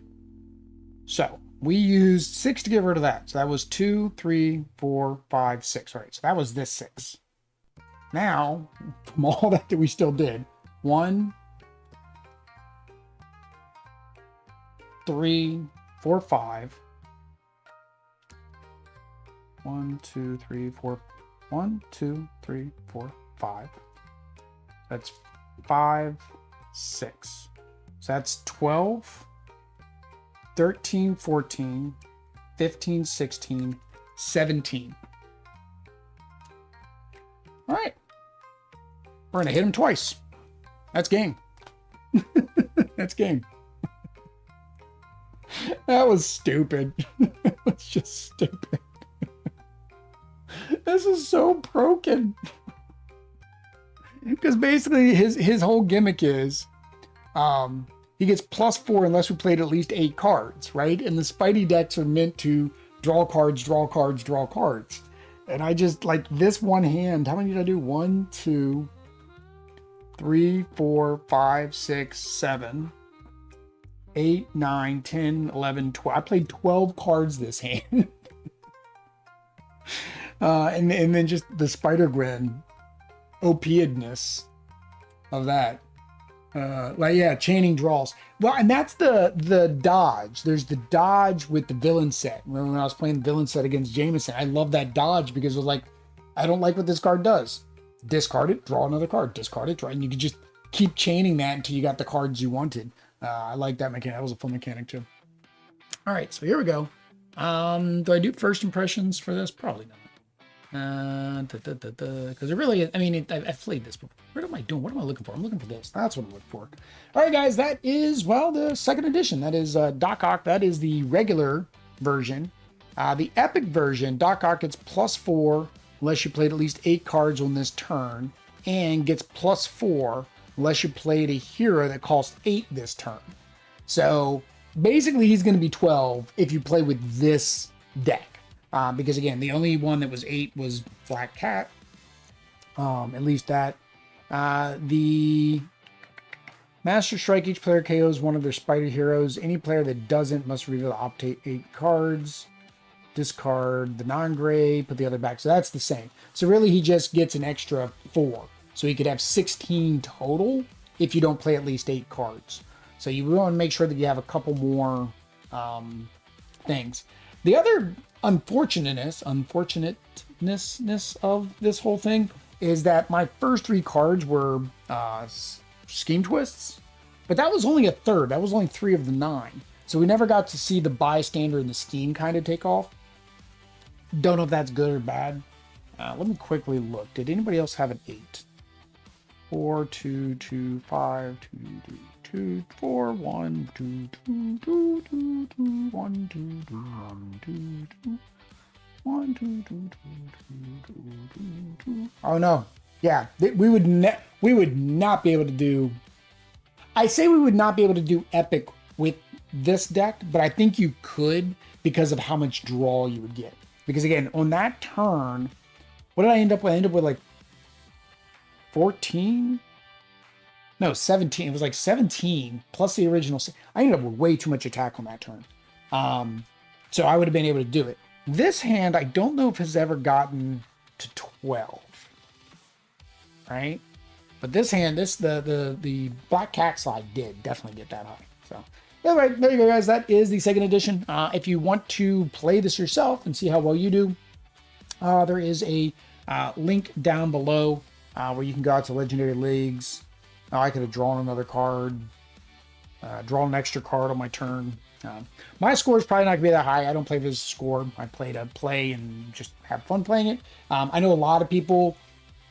So, we used 6 to get rid of that. So that was 2, 3, 4, 5, 6. All right, so that was this 6. Now, from all that we still did, 1, 3, 4, 5. 1, 2, 3, 4. 1, 2, 3, 4, 5. That's 5, 6. So that's 12, 13, 14, 15, 16, 17. All right. We're going to hit him twice. That's game. That's game. That was stupid. That was just stupid. This is so broken. Because basically his whole gimmick is he gets +4 unless we played at least 8 cards, right? And the Spidey decks are meant to draw cards, draw cards, draw cards. And I just, like, this one hand, how many did I do? 1, 2, 3, 4, 5, 6, 7, 8, 9, 10, 11, 12. I played 12 cards this hand. And then just the Spider-Gwen OP-edness of that. Like, yeah, chaining draws. Well, and that's the dodge. There's the dodge with the villain set. Remember when I was playing the villain set against Jameson? I love that dodge because it was like, I don't like what this card does. Discard it, draw another card. Discard it, draw. And you could just keep chaining that until you got the cards you wanted. I like that mechanic. That was a fun mechanic too. All right, so here we go. Do I do first impressions for this? Probably not. Because it really, I mean, I've played this before. What am I doing? What am I looking for? I'm looking for this. That's what I'm looking for. All right, guys, that is, well, the second edition. That is Doc Ock. That is the regular version. The epic version, Doc Ock gets +4 unless you played at least 8 cards on this turn, and gets +4 unless you played a hero that costs 8 this turn. So basically, he's going to be 12 if you play with this deck. Because again, the only one that was 8 was Black Cat. At least that. The Master Strike, each player KOs one of their Spider heroes. Any player that doesn't must reveal up to 8 cards. Discard the non-gray, put the other back. So that's the same. So really, he just gets an extra 4. So he could have 16 total if you don't play at least 8 cards. So you want to make sure that you have a couple more things. The other unfortunateness of this whole thing is that my first 3 cards were Scheme Twists, but that was only a third. That was only 3 of the 9. So we never got to see the bystander and the scheme kind of take off. Don't know if that's good or bad. Let me quickly look. Did anybody else have an 8? 4, 2, 2, 5, 2, 2, 2, 4, 1, 2, 2, 2, 2, 2, 1, 2, 2, 1, 2, 2, 1, 2, 2, 2, 2, 2, 2. Oh no. Yeah, we would not be able to do. I say we would not be able to do epic with this deck, but I think you could because of how much draw you would get. Because again, on that turn, what did I end up with? I ended up with like 14? No, 17. It was like 17 plus the original. I ended up with way too much attack on that turn. So I would have been able to do it. This hand, I don't know if has ever gotten to 12, right? But this hand, the Black Cat slide did definitely get that high. So anyway, there you go, guys. That is the second edition. If you want to play this yourself and see how well you do, there is a link down below where you can go out to Legendary Leagues. I could have drawn another card, drawn an extra card on my turn. My score is probably not gonna be that high. I don't play for the score. I play to play and just have fun playing it. I know a lot of people,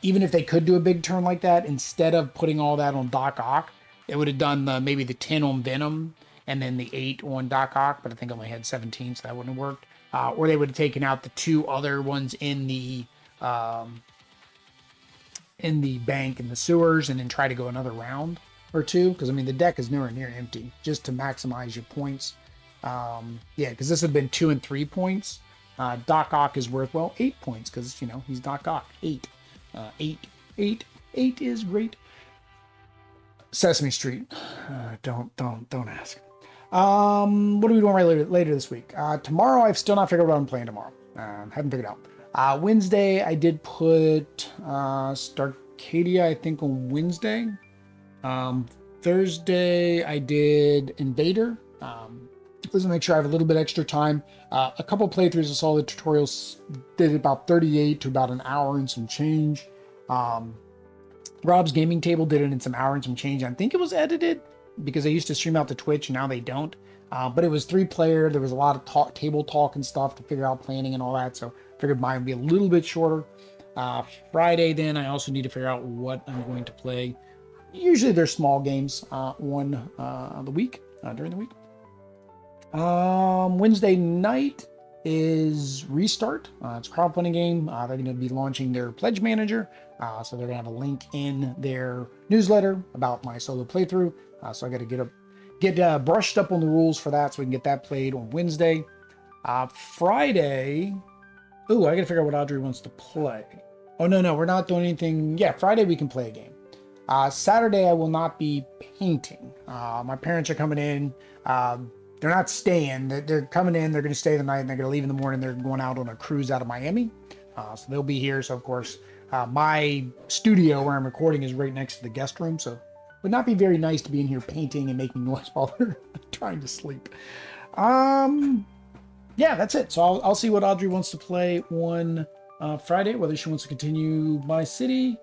even if they could do a big turn like that, instead of putting all that on Doc Ock, they would have done maybe the 10 on Venom and then the 8 on Doc Ock, but I think I only had 17, so that wouldn't have worked. Or they would have taken out the 2 other ones in the bank and the sewers and then try to go another round or 2, because I mean the deck is nowhere near empty, just to maximize your points. Yeah, because this would have been 2 and 3 points. Doc Ock is worth, well, 8 points, because, you know, he's Doc Ock. 8 is great. Sesame Street. Don't ask. What are we doing later this week? Tomorrow, I've still not figured out what I'm playing tomorrow. Haven't figured it out. Wednesday, I did put Starcadia, I think, on Wednesday. Thursday, I did Invader. Let's make sure I have a little bit extra time. A couple playthroughs of all the tutorials, did about 38 to about an hour and some change. Rob's Gaming Table did it in some hour and some change. I think it was edited because they used to stream out to Twitch and now they don't. But it was 3-player. There was a lot of table talk and stuff to figure out planning and all that. So I figured mine would be a little bit shorter. Friday, then I also need to figure out what I'm going to play. Usually there's small games on the week, during the week. Wednesday night is Restart. It's a crowdfunding game. They're going to be launching their pledge manager. So they're going to have a link in their newsletter about my solo playthrough. So I got to get brushed up on the rules for that so we can get that played on Wednesday. Friday. Ooh, I got to figure out what Audrey wants to play. Oh, no, we're not doing anything. Yeah, Friday we can play a game. Saturday I will not be painting. My parents are coming in. They're not staying. They're coming in. They're going to stay the night, and they're going to leave in the morning. They're going out on a cruise out of Miami. So they'll be here. So, of course, my studio where I'm recording is right next to the guest room. So it would not be very nice to be in here painting and making noise while they're trying to sleep. Yeah, that's it. So I'll see what Audrey wants to play on Friday, whether she wants to continue My City.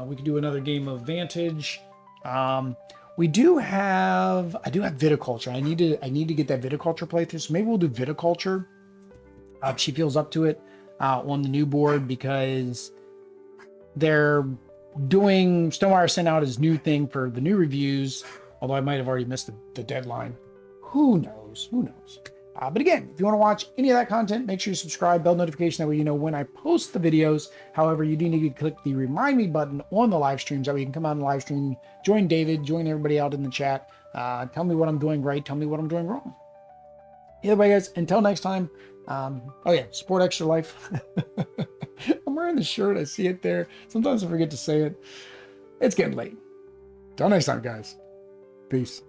We could do another game of Vantage. I do have viticulture. I need to get that viticulture playthrough. So maybe we'll do viticulture. If she feels up to it on the new board, because they're doing Stonewire sent out his new thing for the new reviews. Although I might have already missed the deadline. Who knows? But again, if you want to watch any of that content, make sure you subscribe, bell notification, that way you know when I post the videos. However, you do need to click the remind me button on the live streams, that way you can come out and live stream, join David, join everybody out in the chat, tell me what I'm doing right, tell me what I'm doing wrong. Either way, guys, until next time, oh yeah, support Extra Life. I'm wearing the shirt, I see it there. Sometimes I forget to say it. It's getting late. Till next time, guys. Peace.